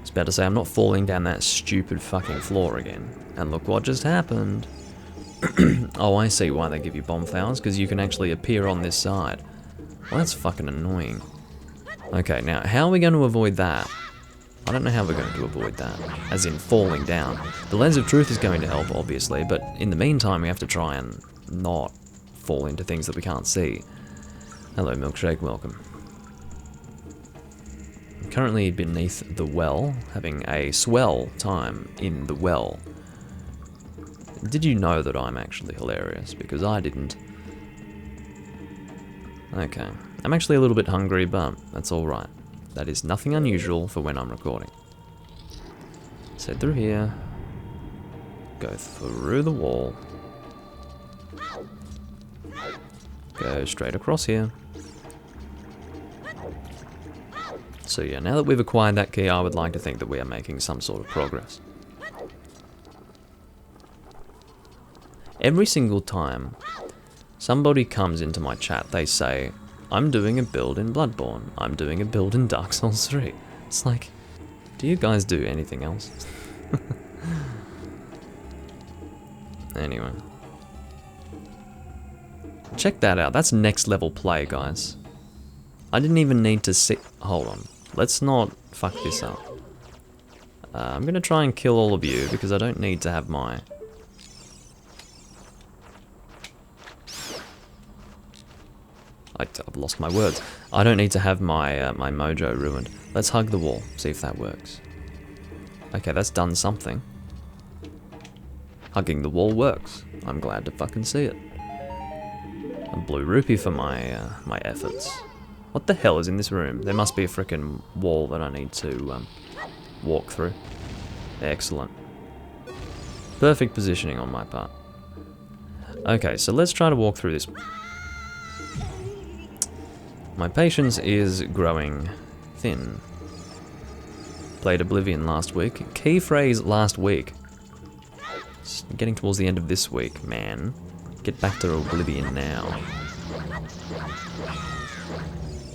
was about to say, I'm not falling down that stupid fucking floor again. And look what just happened. Oh, I see why they give you bomb flowers, because you can actually appear on this side. Well, that's fucking annoying. Okay, now, how are we going to avoid that? I don't know how we're going to avoid that, as in falling down. The lens of truth is going to help, obviously, but in the meantime we have to try and not fall into things that we can't see. Hello, Milkshake, welcome. I'm currently beneath the well, having a swell time in the well. Did you know that I'm actually hilarious? Because I didn't. Okay, I'm actually a little bit hungry, but that's alright. That is nothing unusual for when I'm recording. So through here, go through the wall, go straight across here. So yeah, now that we've acquired that key, I would like to think that we are making some sort of progress. Every single time somebody comes into my chat, they say, I'm doing a build in Bloodborne. I'm doing a build in Dark Souls 3. It's like, do you guys do anything else? Anyway. Check that out. That's next level play, guys. I didn't even need to see... Hold on. Let's not fuck this up. I'm going to try and kill all of you because I don't need to have my... I've lost my words. I don't need to have my my mojo ruined. Let's hug the wall, see if that works. Okay, that's done something. Hugging the wall works. I'm glad to fucking see it. A blue rupee for my my efforts. What the hell is in this room? There must be a frickin' wall that I need to walk through. Excellent. Perfect positioning on my part. Okay, so let's try to walk through this. My patience is growing thin. Played Oblivion last week. Key phrase last week. It's getting towards the end of this week, man. Get back to Oblivion now.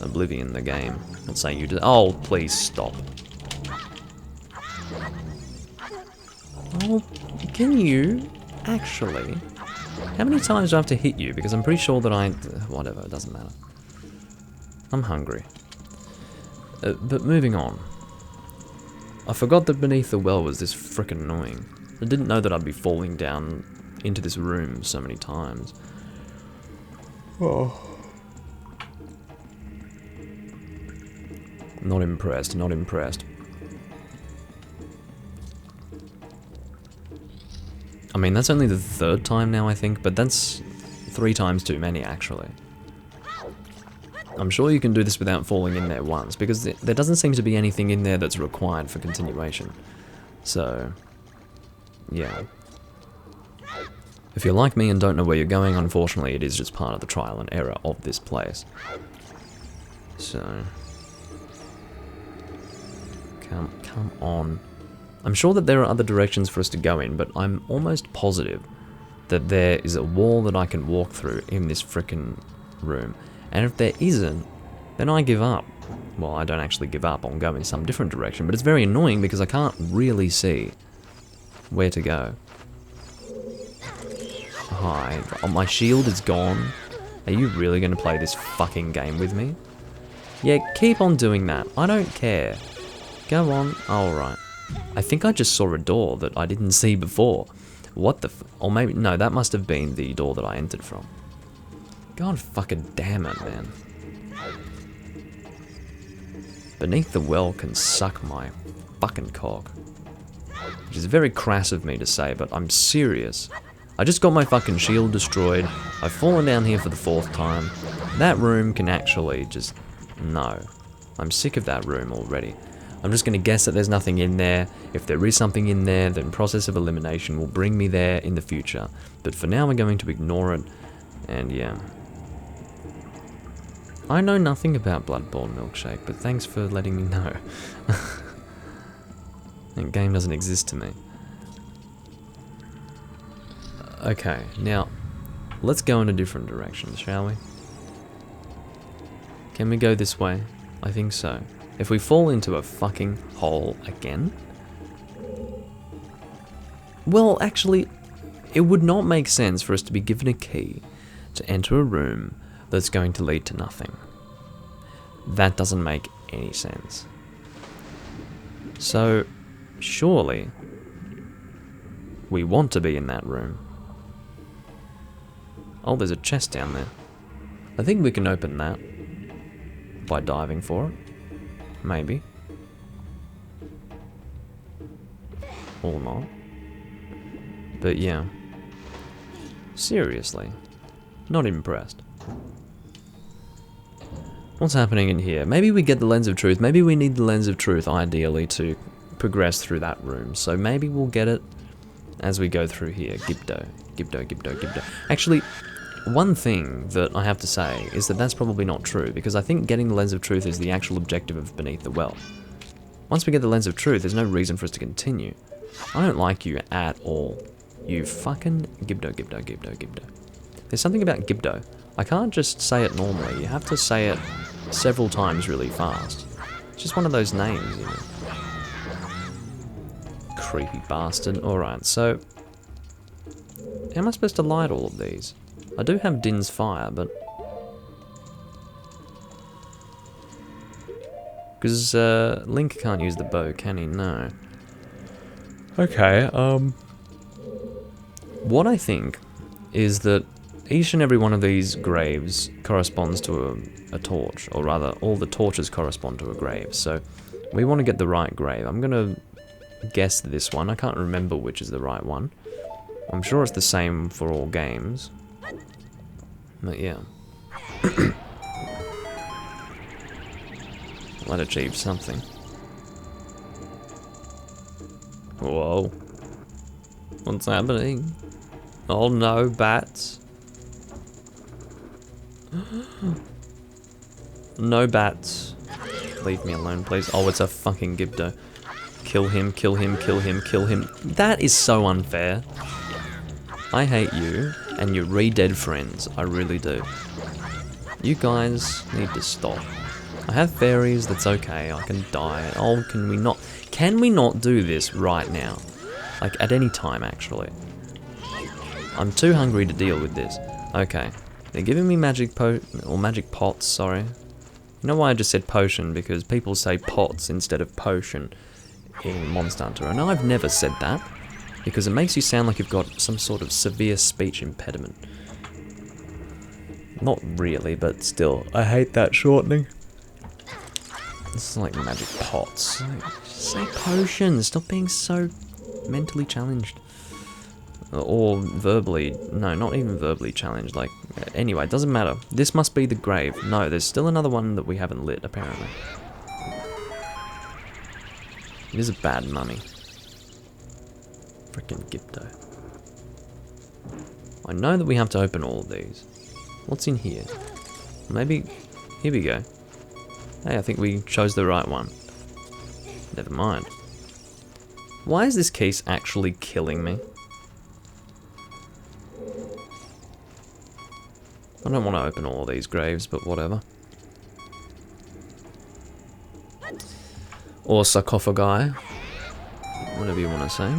Oblivion the game. Not saying you did. Oh, please stop. Oh, can you actually? How many times do I have to hit you? Because I'm pretty sure that whatever, it doesn't matter. I'm hungry. But moving on. I forgot that beneath the well was this frickin' annoying. I didn't know that I'd be falling down into this room so many times. Oh. Not impressed, not impressed. I mean, that's only the 3rd time now, I think, but that's 3 times too many, actually. I'm sure you can do this without falling in there once, because there doesn't seem to be anything in there that's required for continuation. So, yeah. If you're like me and don't know where you're going, unfortunately it is just part of the trial and error of this place. So... Come on. I'm sure that there are other directions for us to go in, but I'm almost positive that there is a wall that I can walk through in this frickin' room. And if there isn't, then I give up. Well, I don't actually give up, I'll go in some different direction, but it's very annoying because I can't really see where to go. Hi. Oh, my shield is gone. Are you really going to play this fucking game with me? Yeah, keep on doing that. I don't care. Go on. Alright. I think I just saw a door that I didn't see before. What the or maybe, no, that must have been the door that I entered from. God fucking damn it, man. Beneath the well can suck my fucking cock. Which is very crass of me to say, but I'm serious. I just got my fucking shield destroyed. I've fallen down here for the 4th time. That room can actually just... No. I'm sick of that room already. I'm just going to guess that there's nothing in there. If there is something in there, then process of elimination will bring me there in the future. But for now, we're going to ignore it. And yeah. I know nothing about Bloodborne Milkshake, but thanks for letting me know. That game doesn't exist to me. Okay, now, let's go in a different direction, shall we? Can we go this way? I think so. If we fall into a fucking hole again? Well, actually, it would not make sense for us to be given a key to enter a room that's going to lead to nothing. That doesn't make any sense. So, surely, we want to be in that room. Oh, there's a chest down there. I think we can open that by diving for it. Maybe. Or not. But yeah. Seriously. Not impressed. What's happening in here? Maybe we get the Lens of Truth. Maybe we need the Lens of Truth, ideally, to progress through that room. So maybe we'll get it as we go through here. Gibdo. Gibdo, Gibdo, Gibdo. Actually, one thing that I have to say is that that's probably not true, because I think getting the Lens of Truth is the actual objective of Beneath the Well. Once we get the Lens of Truth, there's no reason for us to continue. I don't like you at all. You fucking Gibdo, Gibdo, Gibdo, Gibdo. There's something about Gibdo. I can't just say it normally. You have to say it several times really fast. It's just one of those names, you know. Creepy bastard. Alright, so... how am I supposed to light all of these? I do have Din's fire, but... because Link can't use the bow, can he? No. Okay, what I think is that each and every one of these graves corresponds to a torch, or rather, all the torches correspond to a grave, so we want to get the right grave. I'm gonna guess this one. I can't remember which is the right one. I'm sure it's the same for all games. But yeah. Might achieve something. Whoa. What's happening? Oh no, bats. No bats. Leave me alone, please. Oh, it's a fucking Gibdo. Kill him, kill him, kill him, kill him. That is so unfair. I hate you and your re-dead friends. I really do. You guys need to stop. I have fairies, that's okay, I can die. Oh, can we not do this right now? Like, at any time, actually. I'm too hungry to deal with this. Okay. They're giving me magic magic pots, sorry. You know why I just said potion? Because people say pots instead of potion in Monster Hunter. And I've never said that. Because it makes you sound like you've got some sort of severe speech impediment. Not really, but still. I hate that shortening. This is like magic pots. Say potions. Stop being so mentally challenged. Or verbally. No, not even verbally challenged. Like, anyway, it doesn't matter. This must be the grave. No, there's still another one that we haven't lit, apparently. It is a bad mummy. Frickin' Gipto. I know that we have to open all of these. What's in here? Maybe... Here we go. Hey, I think we chose the right one. Never mind. Why is this case actually killing me? I don't want to open all of these graves, but whatever. Or sarcophagi. Whatever you want to say.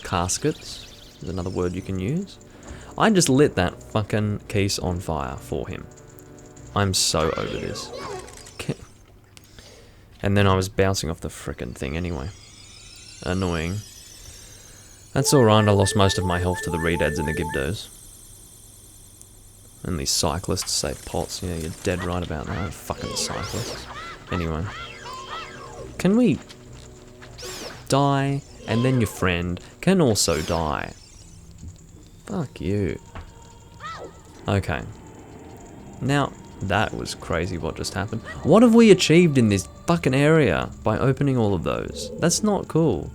Caskets is another word you can use. I just lit that fucking case on fire for him. I'm so over this. And then I was bouncing off the frickin' thing anyway. Annoying. That's alright, I lost most of my health to the Redeads and the Gibdos. And these cyclists say pots. Yeah, you're dead right about that. Fucking cyclists. Anyway. Can we die, and then your friend can also die? Fuck you. Okay. Now, that was crazy what just happened. What have we achieved in this fucking area by opening all of those? That's not cool.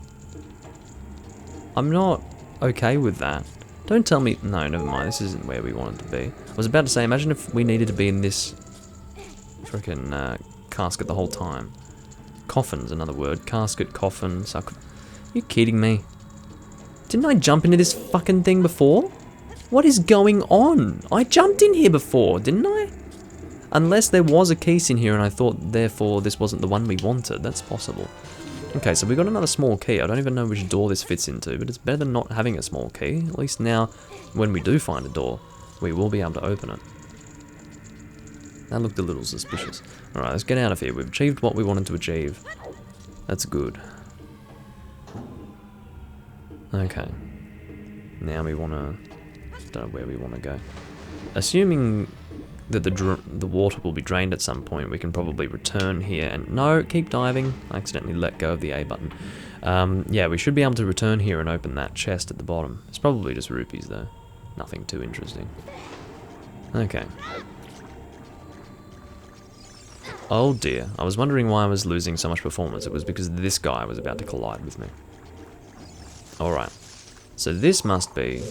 I'm not okay with that. Don't tell me... No, never mind. This isn't where we wanted to be. I was about to say, imagine if we needed to be in this frickin' casket the whole time. Coffin's another word. Casket, coffin, you kidding me? Didn't I jump into this fucking thing before? What is going on? I jumped in here before, didn't I? Unless there was a case in here and I thought, therefore, this wasn't the one we wanted. That's possible. Okay, so we got another small key. I don't even know which door this fits into, but it's better than not having a small key. At least now, when we do find a door, we will be able to open it. That looked a little suspicious. Alright, let's get out of here. We've achieved what we wanted to achieve. That's good. Okay. Now we want to... Don't know where we want to go. Assuming that the water will be drained at some point, we can probably return here and... No, keep diving. I accidentally let go of the A button. Yeah, we should be able to return here and open that chest at the bottom. It's probably just rupees though. Nothing too interesting. Okay. Oh dear. I was wondering why I was losing so much performance. It was because this guy was about to collide with me. Alright. So this must be...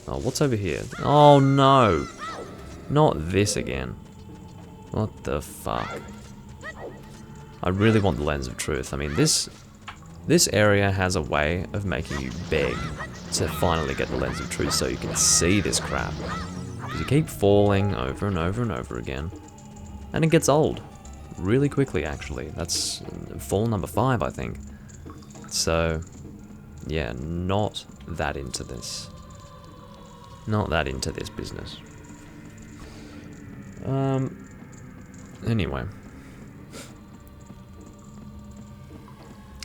Oh, what's over here? Oh no! Not this again. What the fuck? I really want the lens of truth. I mean, this area has a way of making you beg to finally get the lens of truth so you can see this crap. Because you keep falling over and over and over again. And it gets old. Really quickly, actually. That's fall number 5, I think. So, yeah, not that into this. Not that into this business. Anyway.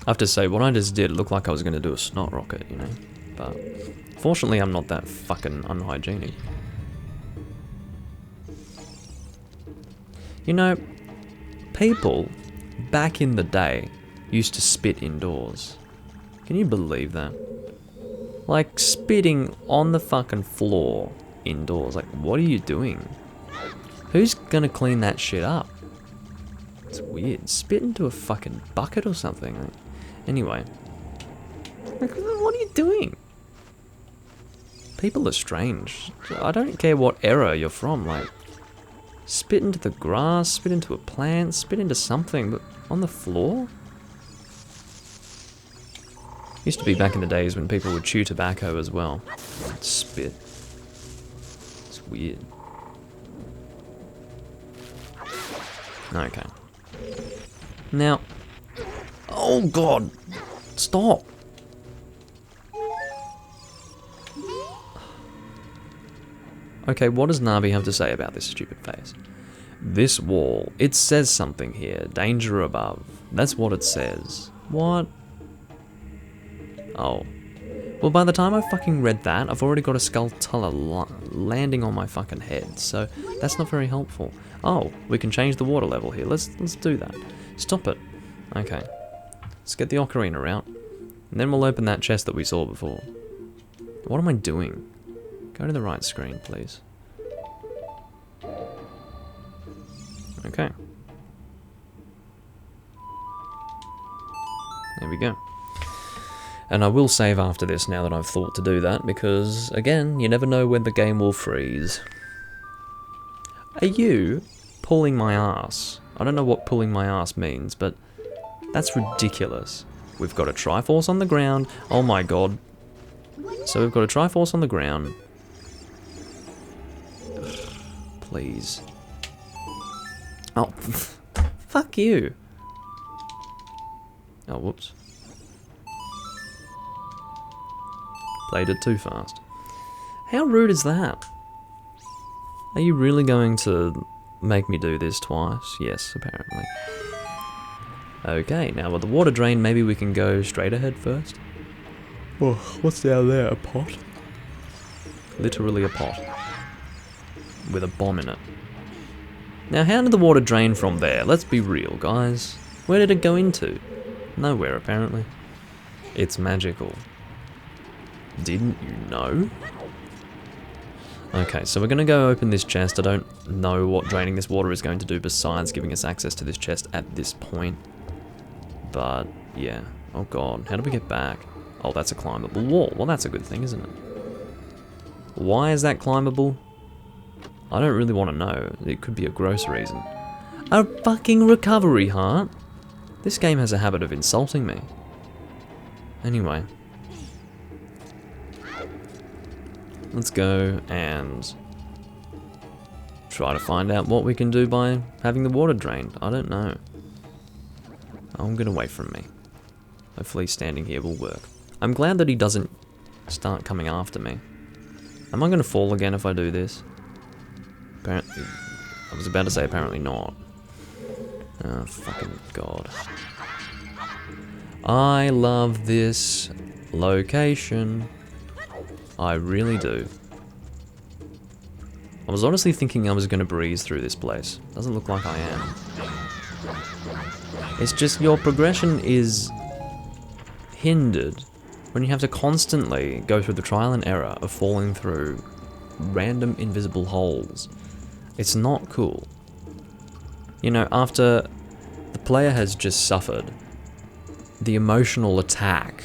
I have to say, what I just did looked like I was going to do a snot rocket, you know? But, fortunately, I'm not that fucking unhygienic. You know, people, back in the day, used to spit indoors. Can you believe that? Like, spitting on the fucking floor indoors. Like, what are you doing? Who's gonna clean that shit up? It's weird. Spit into a fucking bucket or something. Like, anyway. Like, what are you doing? People are strange. I don't care what era you're from, like... Spit into the grass, spit into a plant, spit into something, but on the floor? Used to be back in the days when people would chew tobacco as well. Spit. It's weird. Okay. Now... Oh, God! Stop! Okay, what does Navi have to say about this stupid face? This wall, it says something here. Danger above. That's what it says. What? Oh. Well, by the time I fucking read that, I've already got a Skulltula landing on my fucking head, so that's not very helpful. Oh, we can change the water level here. Let's do that. Stop it. Okay. Let's get the Ocarina out, and then we'll open that chest that we saw before. What am I doing? Go to the right screen, please. Okay. There we go. And I will save after this now that I've thought to do that, because, again, you never know when the game will freeze. Are you pulling my ass? I don't know what pulling my ass means, but that's ridiculous. We've got a Triforce on the ground. Oh my god. So we've got a Triforce on the ground. Ugh, please. Oh, fuck you. Oh, whoops. Played it too fast. How rude is that? Are you really going to make me do this twice? Yes, apparently. Okay, now with the water drain, maybe we can go straight ahead first. Oh, what's down there? A pot? Literally a pot. With a bomb in it. Now, how did the water drain from there? Let's be real, guys. Where did it go into? Nowhere, apparently. It's magical. Didn't you know? Okay, so we're going to go open this chest. I don't know what draining this water is going to do besides giving us access to this chest at this point. But, yeah. Oh god, how do we get back? Oh, that's a climbable wall. Well, that's a good thing, isn't it? Why is that climbable? I don't really want to know. It could be a gross reason. A fucking recovery heart? This game has a habit of insulting me. Anyway. Let's go and try to find out what we can do by having the water drained. I don't know. I'm gonna wait from me. Hopefully standing here will work. I'm glad that he doesn't start coming after me. Am I gonna fall again if I do this? Apparently, I was about to say apparently not. Oh, fucking god. I love this location. I really do. I was honestly thinking I was going to breeze through this place. Doesn't look like I am. It's just your progression is hindered when you have to constantly go through the trial and error of falling through random invisible holes. It's not cool. You know, after the player has just suffered the emotional attack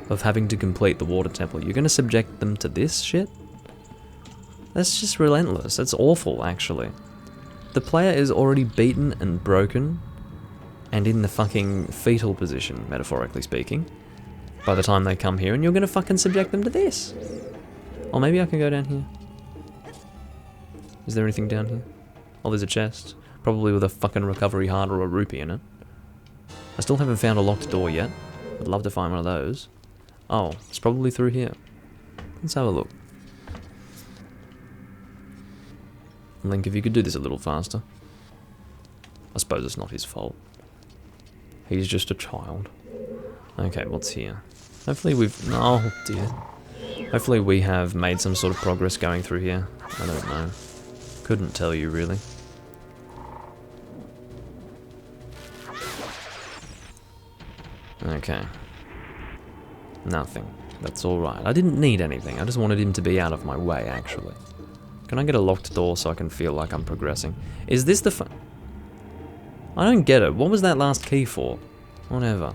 of having to complete the water temple, you're going to subject them to this shit? That's just relentless. That's awful, actually. The player is already beaten and broken and in the fucking fetal position, metaphorically speaking, by the time they come here, and you're going to fucking subject them to this. Or maybe I can go down here. Is there anything down here? Oh, there's a chest. Probably with a fucking recovery heart or a rupee in it. I still haven't found a locked door yet. I'd love to find one of those. Oh, it's probably through here. Let's have a look. Link, if you could do this a little faster. I suppose it's not his fault. He's just a child. Okay, what's here? Hopefully we've... Oh, dear. Hopefully we have made some sort of progress going through here. I don't know. Couldn't tell you, really. Okay. Nothing. That's alright. I didn't need anything. I just wanted him to be out of my way, actually. Can I get a locked door so I can feel like I'm progressing? Is this the I don't get it. What was that last key for? Whatever.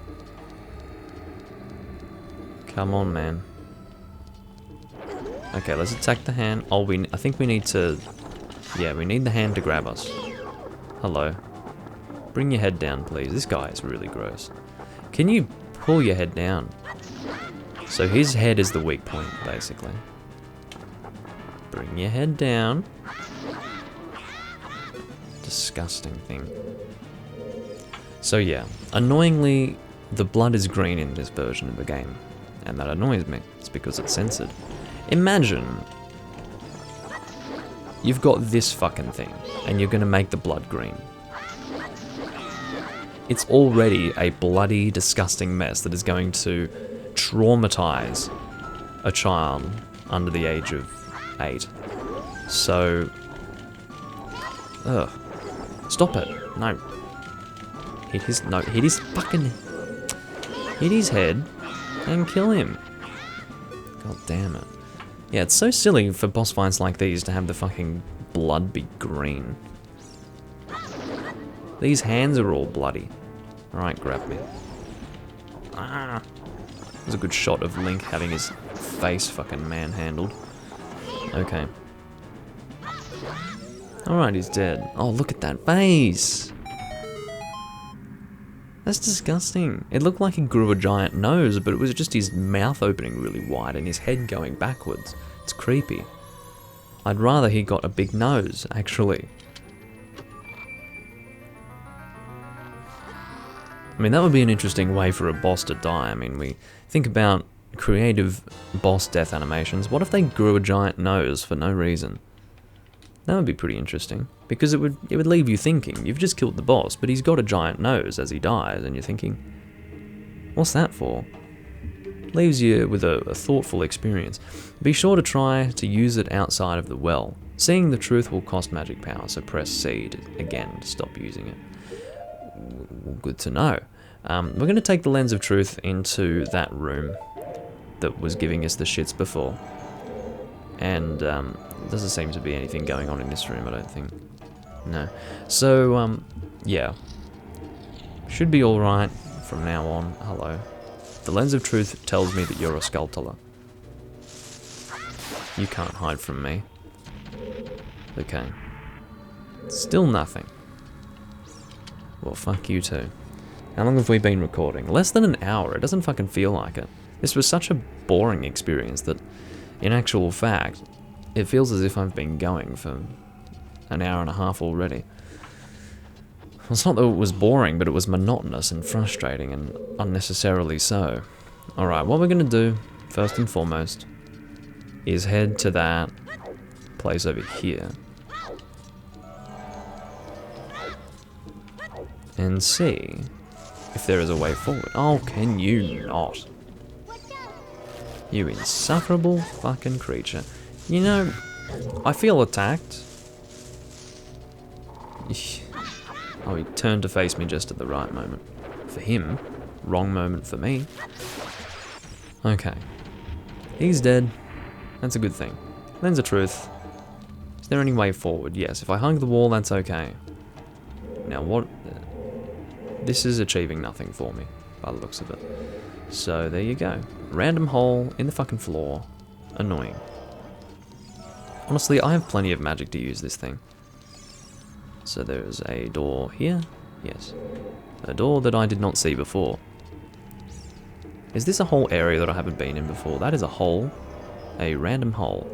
Come on, man. Okay, let's attack the hand. Oh, I think we need to... Yeah, we need the hand to grab us. Hello. Bring your head down, please. This guy is really gross. Can you pull your head down? So his head is the weak point, basically. Bring your head down. Disgusting thing. So yeah, annoyingly, the blood is green in this version of the game. And that annoys me. It's because it's censored. Imagine you've got this fucking thing, and you're gonna make the blood green. It's already a bloody, disgusting mess that is going to traumatize a child under the age of 8. So, ugh. Stop it. No. Hit his head and kill him. God damn it. Yeah, it's so silly for boss fights like these to have the fucking blood be green. These hands are all bloody. Alright, grab me. Ah. There's a good shot of Link having his face fucking manhandled. Okay. Alright, he's dead. Oh, look at that face! That's disgusting. It looked like he grew a giant nose, but it was just his mouth opening really wide and his head going backwards. It's creepy. I'd rather he got a big nose, actually. I mean, that would be an interesting way for a boss to die. I mean, we think about creative boss death animations. What if they grew a giant nose for no reason? That would be pretty interesting, because it would leave you thinking. You've just killed the boss, but he's got a giant nose as he dies, and you're thinking, what's that for? Leaves you with a thoughtful experience. Be sure to try to use it outside of the well. Seeing the truth will cost magic power, so press C again to stop using it. Good to know. We're going to take the lens of truth into that room that was giving us the shits before. And doesn't seem to be anything going on in this room, I don't think. No. So, yeah. Should be alright from now on. Hello. The lens of truth tells me that you're a sculptor. You can't hide from me. Okay. Still nothing. Well, fuck you too. How long have we been recording? Less than an hour. It doesn't fucking feel like it. This was such a boring experience that, in actual fact, it feels as if I've been going for an hour and a half already. Well, it's not that it was boring, but it was monotonous and frustrating and unnecessarily so. Alright, what we're going to do, first and foremost, is head to that place over here. And see if there is a way forward. Oh, can you not? You insufferable fucking creature. You know, I feel attacked. Oh, he turned to face me just at the right moment. For him, wrong moment for me. Okay. He's dead. That's a good thing. Lens of truth. Is there any way forward? Yes, if I hug the wall, that's okay. Now what... This is achieving nothing for me, by the looks of it. So, there you go. Random hole in the fucking floor. Annoying. Honestly, I have plenty of magic to use this thing. So there's a door here. Yes. A door that I did not see before. Is this a whole area that I haven't been in before? That is a hole. A random hole.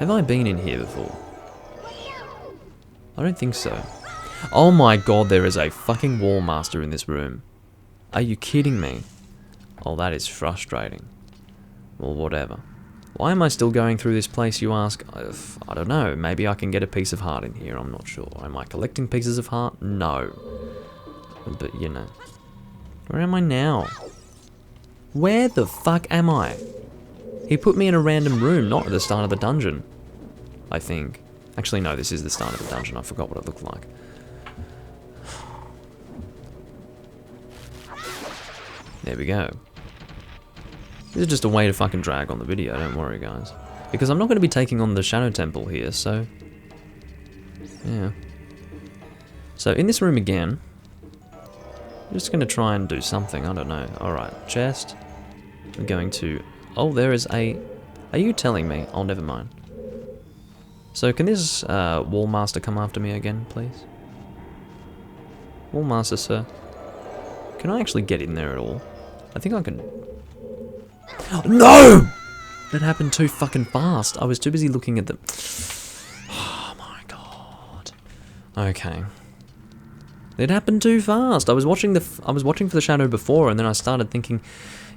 Have I been in here before? I don't think so. Oh my god, there is a fucking wall master in this room. Are you kidding me? Oh, that is frustrating. Well, whatever. Why am I still going through this place, you ask? I don't know. Maybe I can get a piece of heart in here. I'm not sure. Am I collecting pieces of heart? No. But, you know. Where am I now? Where the fuck am I? He put me in a random room, not at the start of the dungeon. I think. Actually, no, this is the start of the dungeon. I forgot what it looked like. There we go. This is just a way to fucking drag on the video, don't worry guys. Because I'm not going to be taking on the Shadow Temple here, so... yeah. So in this room again, I'm just going to try and do something, I don't know. Alright, chest. I'm going to... oh, there is a... are you telling me? Oh, never mind. So can this wall master come after me again, please? Wall master, sir. Can I actually get in there at all? I think I can... no! That happened too fucking fast. I was too busy looking at the... oh my god. Okay. It happened too fast. I was watching for the shadow before, and then I started thinking,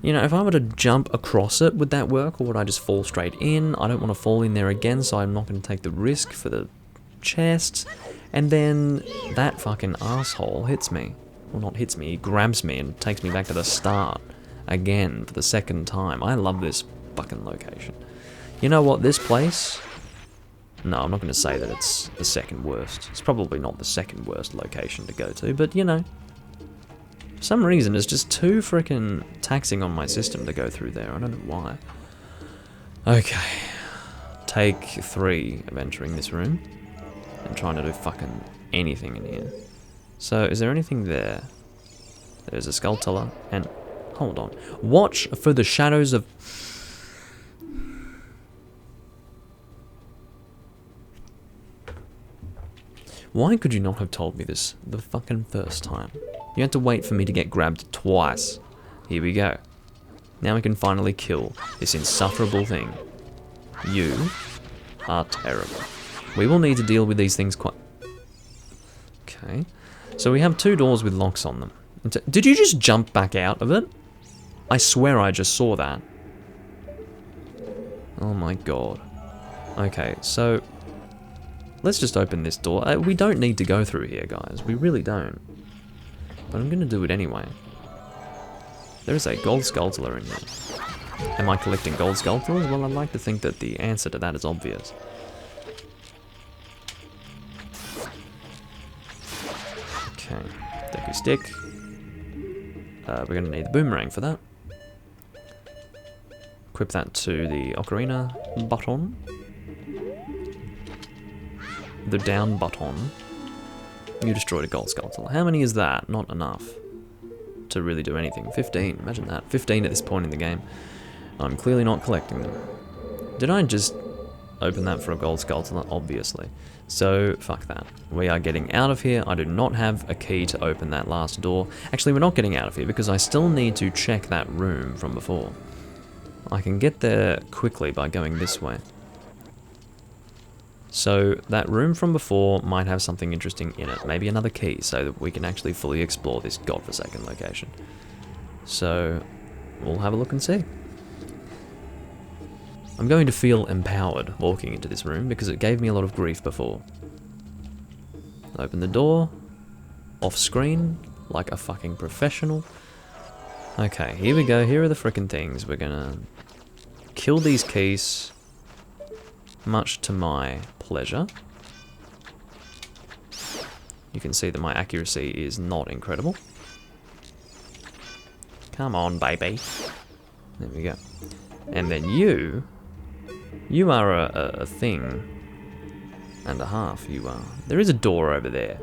you know, if I were to jump across it, would that work, or would I just fall straight in? I don't want to fall in there again, so I'm not going to take the risk for the chest. And then that fucking asshole hits me. Well, not hits me, he grabs me and takes me back to the start again for the second time. I love this fucking location. You know what, this place... No, I'm not going to say that it's the second worst. It's probably not the second worst location to go to, but you know. For some reason, it's just too freaking taxing on my system to go through there. I don't know why. Okay. Take 3 of entering this room. And trying to do fucking anything in here. So, is there anything there? There's a skulltula, and... Hold on. Watch for the shadows of... Why could you not have told me this the fucking first time? You had to wait for me to get grabbed twice. Here we go. Now we can finally kill this insufferable thing. You are terrible. We will need to deal with these things quite... Okay. So we have 2 doors with locks on them. Did you just jump back out of it? I swear I just saw that. Oh my god. Okay, so... Let's just open this door. We don't need to go through here, guys. We really don't. But I'm going to do it anyway. There is a gold skulltula in here. Am I collecting gold skulltulas? Well, I'd like to think that the answer to that is obvious. Okay. Deku stick. We're going to need the boomerang for that. Equip that to the Ocarina button. The down button. You destroyed a gold skulltula. How many is that? Not enough to really do anything. 15, imagine that. 15 at this point in the game. I'm clearly not collecting them. Did I just open that for a gold skulltula? Obviously. So, fuck that. We are getting out of here. I do not have a key to open that last door. Actually, we're not getting out of here because I still need to check that room from before. I can get there quickly by going this way. So, that room from before might have something interesting in it. Maybe another key, so that we can actually fully explore this godforsaken location. So, we'll have a look and see. I'm going to feel empowered walking into this room, because it gave me a lot of grief before. Open the door. Off screen, like a fucking professional. Okay, here we go. Here are the frickin' things. We're gonna kill these keys, much to my pleasure. You can see that my accuracy is not incredible. Come on, baby. There we go. And then you are a thing and a half, you are. There is a door over there.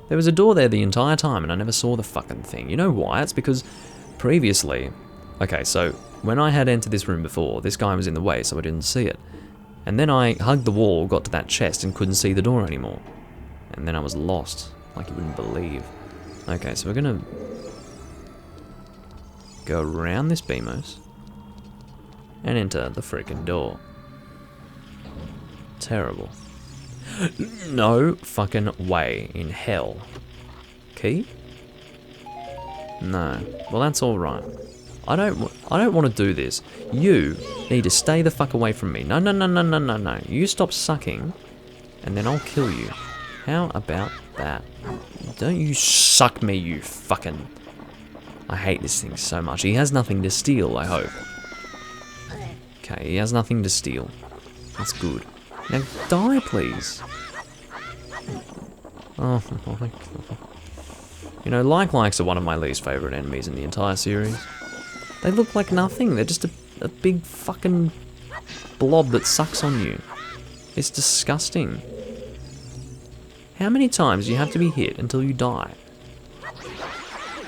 There was a door there the entire time and I never saw the fucking thing. You know why? It's because previously... Okay, so when I had entered this room before, this guy was in the way, so I didn't see it. And then I hugged the wall, got to that chest, and couldn't see the door anymore. And then I was lost, like you wouldn't believe. Okay, so we're gonna go around this BMOS and enter the freaking door. Terrible. No fucking way in hell. Key? No. Well, that's all right. I don't want to do this. You need to stay the fuck away from me. No, no, no, no, no, no, no. You stop sucking, and then I'll kill you. How about that? Don't you suck me, you fucking... I hate this thing so much. He has nothing to steal, I hope. Okay, he has nothing to steal. That's good. Now, die, please. Oh, my God. You know, likes are one of my least favourite enemies in the entire series. They look like nothing. They're just a big fucking blob that sucks on you. It's disgusting. How many times do you have to be hit until you die?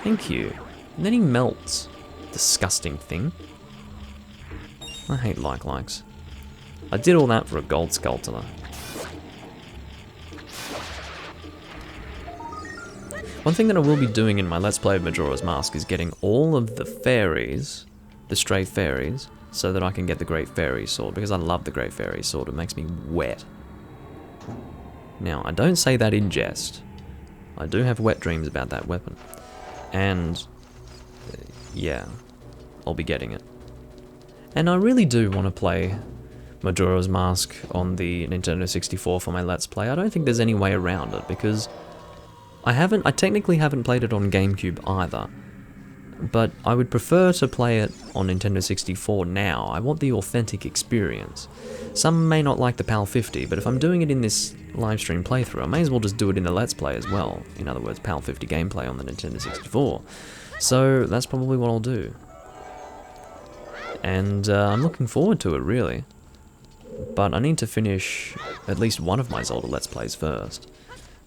Thank you. And then he melts. Disgusting thing. I hate likes. I did all that for a gold skulltula. One thing that I will be doing in my Let's Play of Majora's Mask is getting all of the fairies, the stray fairies, so that I can get the Great Fairy Sword, because I love the Great Fairy Sword. It makes me wet. Now, I don't say that in jest. I do have wet dreams about that weapon. And, yeah, I'll be getting it. And I really do want to play Majora's Mask on the Nintendo 64 for my Let's Play. I don't think there's any way around it, because I technically haven't played it on GameCube either. But I would prefer to play it on Nintendo 64 now. I want the authentic experience. Some may not like the PAL 50, but if I'm doing it in this livestream playthrough, I may as well just do it in a Let's Play as well. In other words, PAL 50 gameplay on the Nintendo 64. So that's probably what I'll do. And I'm looking forward to it, really. But I need to finish at least one of my Zelda Let's Plays first.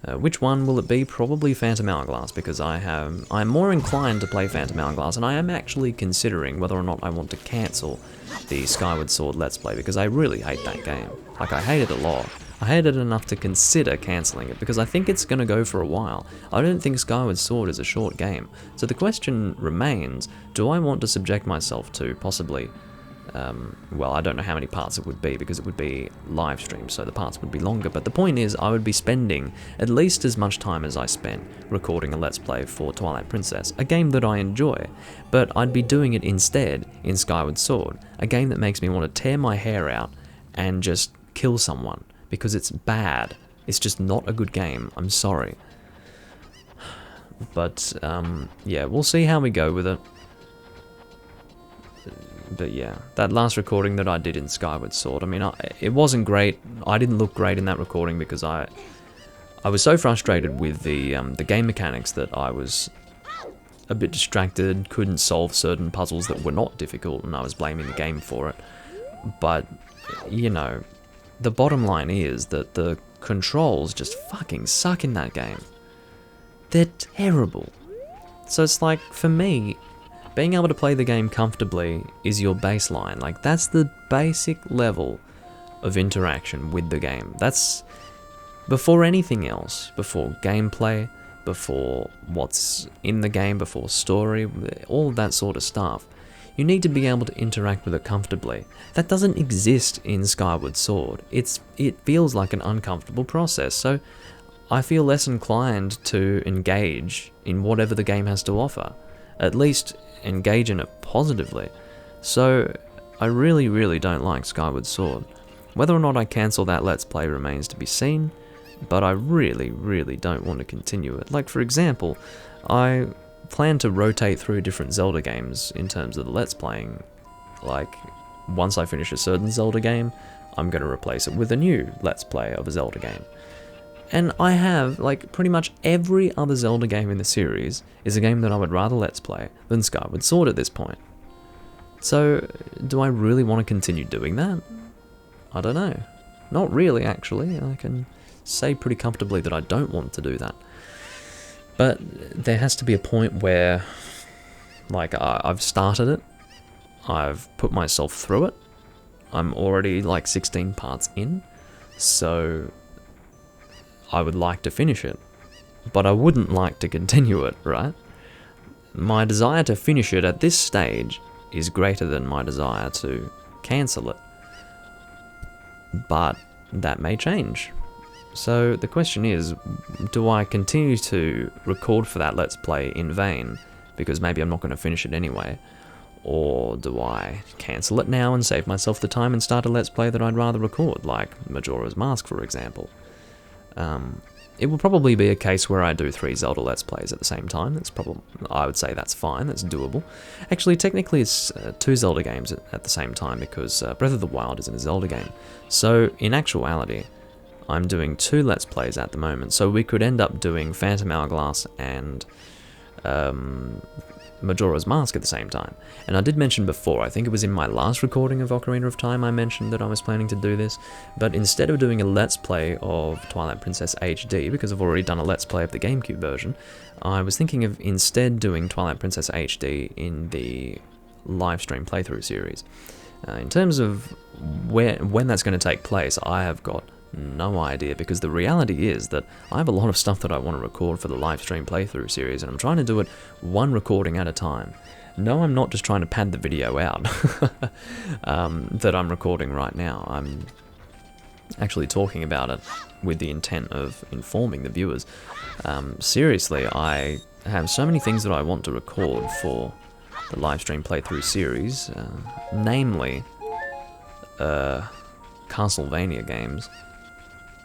Which one will it be? Probably Phantom Hourglass, because I'm more inclined to play Phantom Hourglass, and I am actually considering whether or not I want to cancel the Skyward Sword Let's Play, because I really hate that game. Like, I hate it a lot. I hate it enough to consider cancelling it, because I think it's going to go for a while. I don't think Skyward Sword is a short game. So the question remains, do I want to subject myself to possibly... well, I don't know how many parts it would be, because it would be live stream, so the parts would be longer, but the point is I would be spending at least as much time as I spent recording a Let's Play for Twilight Princess, a game that I enjoy, but I'd be doing it instead in Skyward Sword, a game that makes me want to tear my hair out and just kill someone, because it's bad. It's just not a good game, I'm sorry. But, yeah, we'll see how we go with it. But yeah, that last recording that I did in Skyward Sword, I mean, it wasn't great. I didn't look great in that recording because I was so frustrated with the game mechanics that I was a bit distracted, couldn't solve certain puzzles that were not difficult, and I was blaming the game for it. But, you know, the bottom line is that the controls just fucking suck in that game. They're terrible. So it's like, for me... being able to play the game comfortably is your baseline. Like, that's the basic level of interaction with the game. That's before anything else. Before gameplay, before what's in the game, before story, all that sort of stuff. You need to be able to interact with it comfortably. That doesn't exist in Skyward Sword. It feels like an uncomfortable process, so I feel less inclined to engage in whatever the game has to offer. At least engage in it positively. So I really, really don't like Skyward Sword. Whether or not I cancel that Let's Play remains to be seen, but I really, really don't want to continue it. Like, for example, I plan to rotate through different Zelda games in terms of the Let's Playing. Like, once I finish a certain Zelda game, I'm going to replace it with a new Let's Play of a Zelda game. And I have, like, pretty much every other Zelda game in the series is a game that I would rather Let's Play than Skyward Sword at this point. So, do I really want to continue doing that? I don't know. Not really, actually. I can say pretty comfortably that I don't want to do that. But there has to be a point where, like, I've started it, I've put myself through it, I'm already, like, 16 parts in, so... I would like to finish it, but I wouldn't like to continue it, right? My desire to finish it at this stage is greater than my desire to cancel it. But that may change. So the question is, do I continue to record for that Let's Play in vain, because maybe I'm not going to finish it anyway? Or do I cancel it now and save myself the time and start a Let's Play that I'd rather record, like Majora's Mask, for example? It will probably be a case where I do 3 Zelda Let's Plays at the same time. That's probably, I would say that's fine, that's doable. Actually, technically it's 2 Zelda games at the same time, because Breath of the Wild isn't a Zelda game. So, in actuality, I'm doing 2 Let's Plays at the moment, so we could end up doing Phantom Hourglass and Majora's Mask at the same time. And I did mention before, I think it was in my last recording of Ocarina of Time, I mentioned that I was planning to do this, but instead of doing a Let's Play of Twilight Princess HD, because I've already done a Let's Play of the GameCube version, I was thinking of instead doing Twilight Princess HD in the live stream playthrough series. In terms of when that's going to take place, I have got no idea, because the reality is that I have a lot of stuff that I want to record for the live stream playthrough series, and I'm trying to do it one recording at a time. No, I'm not just trying to pad the video out that I'm recording right now. actually talking about it with the intent of informing the viewers. Seriously, I have so many things that I want to record for the live stream playthrough series, namely Castlevania games,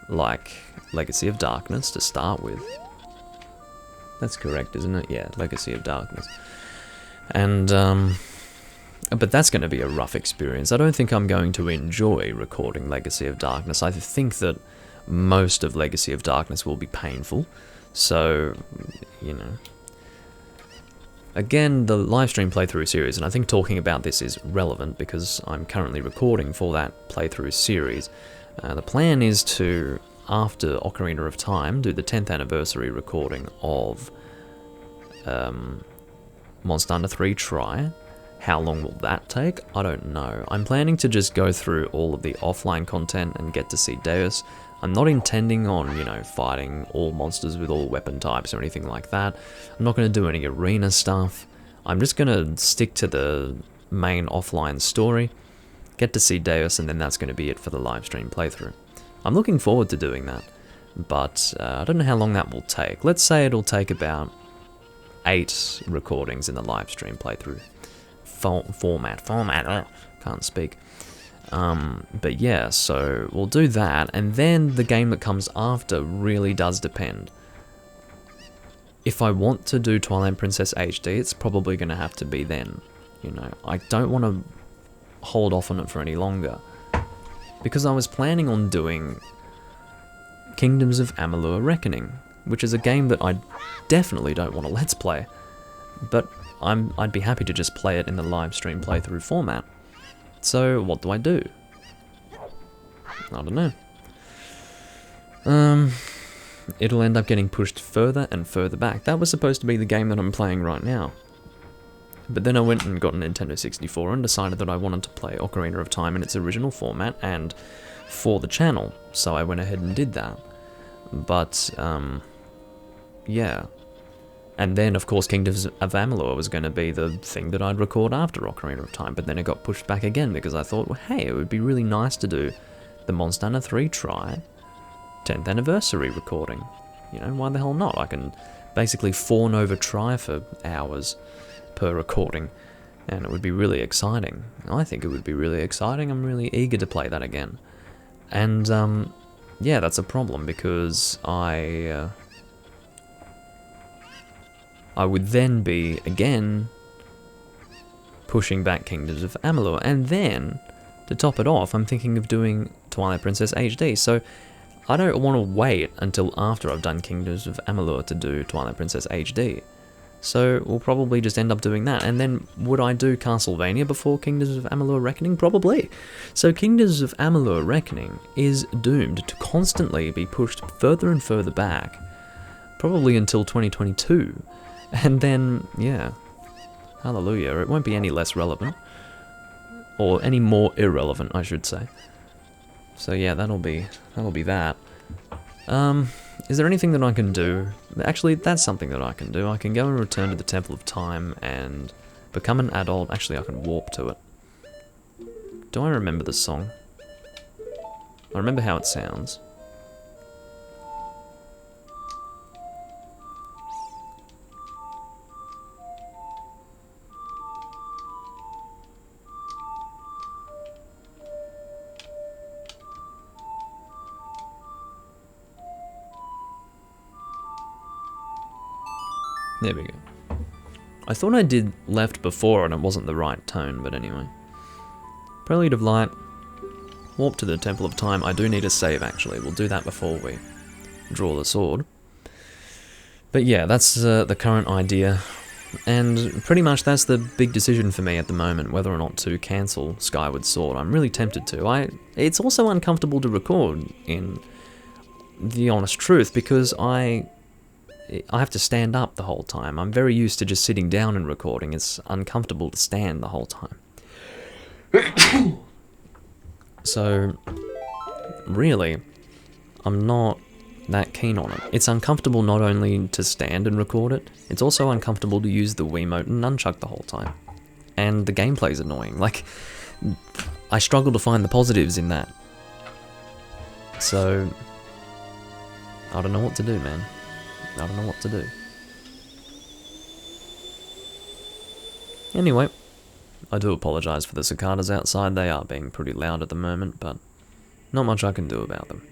like Legacy of Darkness to start with. That's correct, isn't it? Yeah, Legacy of Darkness. And, but that's going to be a rough experience. I don't think I'm going to enjoy recording Legacy of Darkness. I think that most of Legacy of Darkness will be painful. So, you know. Again, the livestream playthrough series, and I think talking about this is relevant because I'm currently recording for that playthrough series. The plan is to, after Ocarina of Time, do the 10th anniversary recording of Monster Hunter 3 Try. How long will that take? I don't know. I'm planning to just go through all of the offline content and get to see Deus. I'm not intending on, you know, fighting all monsters with all weapon types or anything like that. I'm not going to do any arena stuff. I'm just going to stick to the main offline story, get to see Deus, and then that's going to be it for the live stream playthrough. I'm looking forward to doing that, but I don't know how long that will take. Let's say it'll take about 8 recordings in the live stream playthrough format. Can't speak. But yeah, so we'll do that, and then the game that comes after really does depend. If I want to do Twilight Princess HD, it's probably going to have to be then. You know, I don't want to hold off on it for any longer, because I was planning on doing Kingdoms of Amalur Reckoning, which is a game that I definitely don't want to Let's Play, but I'd be happy to just play it in the live stream playthrough format. So, what do I do? I don't know. It'll end up getting pushed further and further back. That was supposed to be the game that I'm playing right now. But then I went and got a Nintendo 64 and decided that I wanted to play Ocarina of Time in its original format and for the channel. So I went ahead and did that. But, yeah. And then, of course, Kingdoms of Amalur was going to be the thing that I'd record after Ocarina of Time, but then it got pushed back again because I thought, well, hey, it would be really nice to do the Monster Hunter 3 Try 10th anniversary recording. You know, why the hell not? I can basically fawn over Try for hours per recording, and it would be really exciting. I think it would be really exciting. I'm really eager to play that again. And, yeah, that's a problem because I would then be, again, pushing back Kingdoms of Amalur. And then, to top it off, I'm thinking of doing Twilight Princess HD. So, I don't want to wait until after I've done Kingdoms of Amalur to do Twilight Princess HD. So, we'll probably just end up doing that. And then, would I do Castlevania before Kingdoms of Amalur Reckoning? Probably. So, Kingdoms of Amalur Reckoning is doomed to constantly be pushed further and further back. Probably until 2022. And then, yeah, hallelujah, it won't be any less relevant. Or any more irrelevant, I should say. So yeah, that'll be that. Is there anything that I can do? Actually, that's something that I can do. I can go and return to the Temple of Time and become an adult. Actually, I can warp to it. Do I remember the song? I remember how it sounds. There we go. I thought I did left before and it wasn't the right tone, but anyway. Prelude of Light. Warp to the Temple of Time. I do need a save, actually. We'll do that before we draw the sword. But yeah, that's the current idea. And pretty much that's the big decision for me at the moment, whether or not to cancel Skyward Sword. I'm really tempted to. It's also uncomfortable to record, in the honest truth, because I have to stand up the whole time. I'm very used to just sitting down and recording. It's uncomfortable to stand the whole time. So, really, I'm not that keen on it. It's uncomfortable not only to stand and record it, it's also uncomfortable to use the Wiimote and nunchuck the whole time. And the gameplay's annoying. Like, I struggle to find the positives in that. So, I don't know what to do, man. I don't know what to do. Anyway, I do apologise for the cicadas outside. They are being pretty loud at the moment, but not much I can do about them.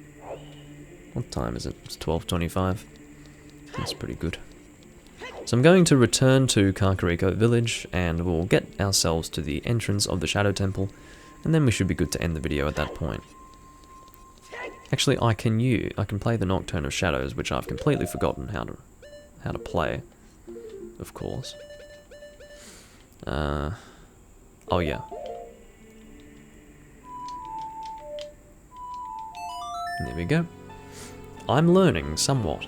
What time is it? It's 12:25. That's pretty good. So I'm going to return to Kakariko Village, and we'll get ourselves to the entrance of the Shadow Temple, and then we should be good to end the video at that point. Actually, I can play the Nocturne of Shadows, which I've completely forgotten how to play, of course. Oh yeah. There we go. I'm learning somewhat.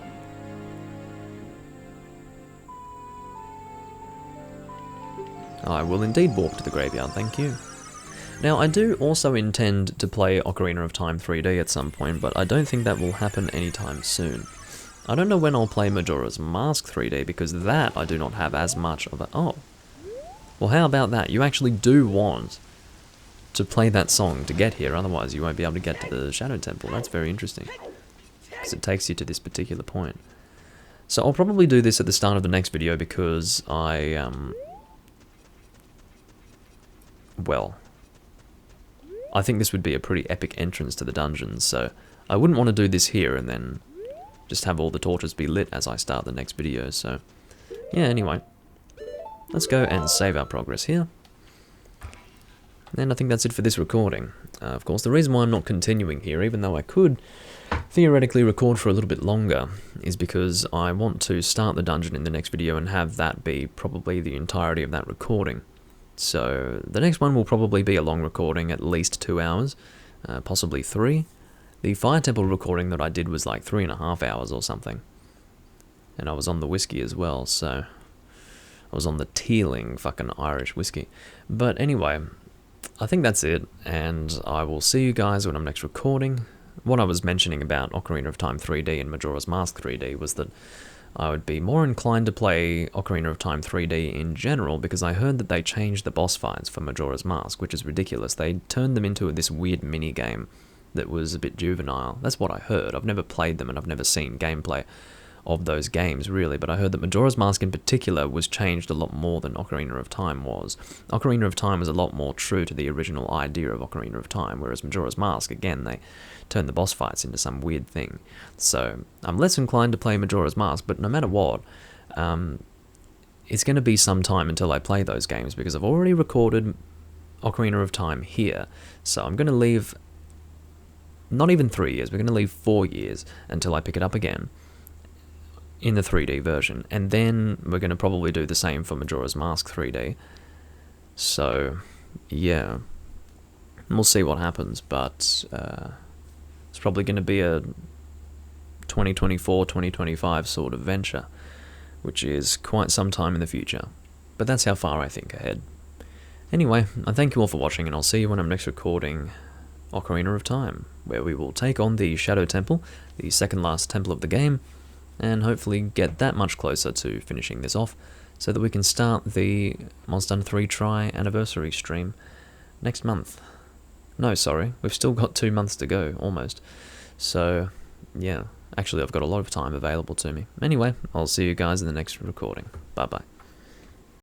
I will indeed walk to the graveyard, thank you. Now, I do also intend to play Ocarina of Time 3D at some point, but I don't think that will happen anytime soon. I don't know when I'll play Majora's Mask 3D, because that I do not have as much of a... Oh. Well, how about that? You actually do want to play that song to get here, otherwise you won't be able to get to the Shadow Temple. That's very interesting, because it takes you to this particular point. So I'll probably do this at the start of the next video, because well, I think this would be a pretty epic entrance to the dungeons, so I wouldn't want to do this here and then just have all the torches be lit as I start the next video, so yeah, anyway. Let's go and save our progress here. And I think that's it for this recording. Of course, the reason why I'm not continuing here, even though I could theoretically record for a little bit longer, is because I want to start the dungeon in the next video and have that be probably the entirety of that recording. So the next one will probably be a long recording, at least 2 hours, possibly 3. The Fire Temple recording that I did was like 3.5 hours or something. And I was on the whiskey as well, so I was on the Teeling fucking Irish whiskey. But anyway, I think that's it, and I will see you guys when I'm next recording. What I was mentioning about Ocarina of Time 3D and Majora's Mask 3D was that I would be more inclined to play Ocarina of Time 3D in general, because I heard that they changed the boss fights for Majora's Mask, which is ridiculous. They turned them into this weird mini-game that was a bit juvenile. That's what I heard. I've never played them, and I've never seen gameplay of those games, really, but I heard that Majora's Mask in particular was changed a lot more than Ocarina of Time was. Ocarina of Time was a lot more true to the original idea of Ocarina of Time, whereas Majora's Mask, again, they turned the boss fights into some weird thing. So, I'm less inclined to play Majora's Mask, but no matter what, it's going to be some time until I play those games, because I've already recorded Ocarina of Time here, so I'm going to leave not even 3 years, we're going to leave 4 years until I pick it up again in the 3D version, and then we're going to probably do the same for Majora's Mask 3D. So, yeah, we'll see what happens, but it's probably going to be a 2024, 2025 sort of venture, which is quite some time in the future, but that's how far I think ahead. Anyway, I thank you all for watching, and I'll see you when I'm next recording Ocarina of Time, where we will take on the Shadow Temple, the second last temple of the game, and hopefully get that much closer to finishing this off, so that we can start the Monster Hunter 3 Try anniversary stream next month. No, sorry, we've still got 2 months to go, almost. So, yeah, actually I've got a lot of time available to me. Anyway, I'll see you guys in the next recording. Bye-bye.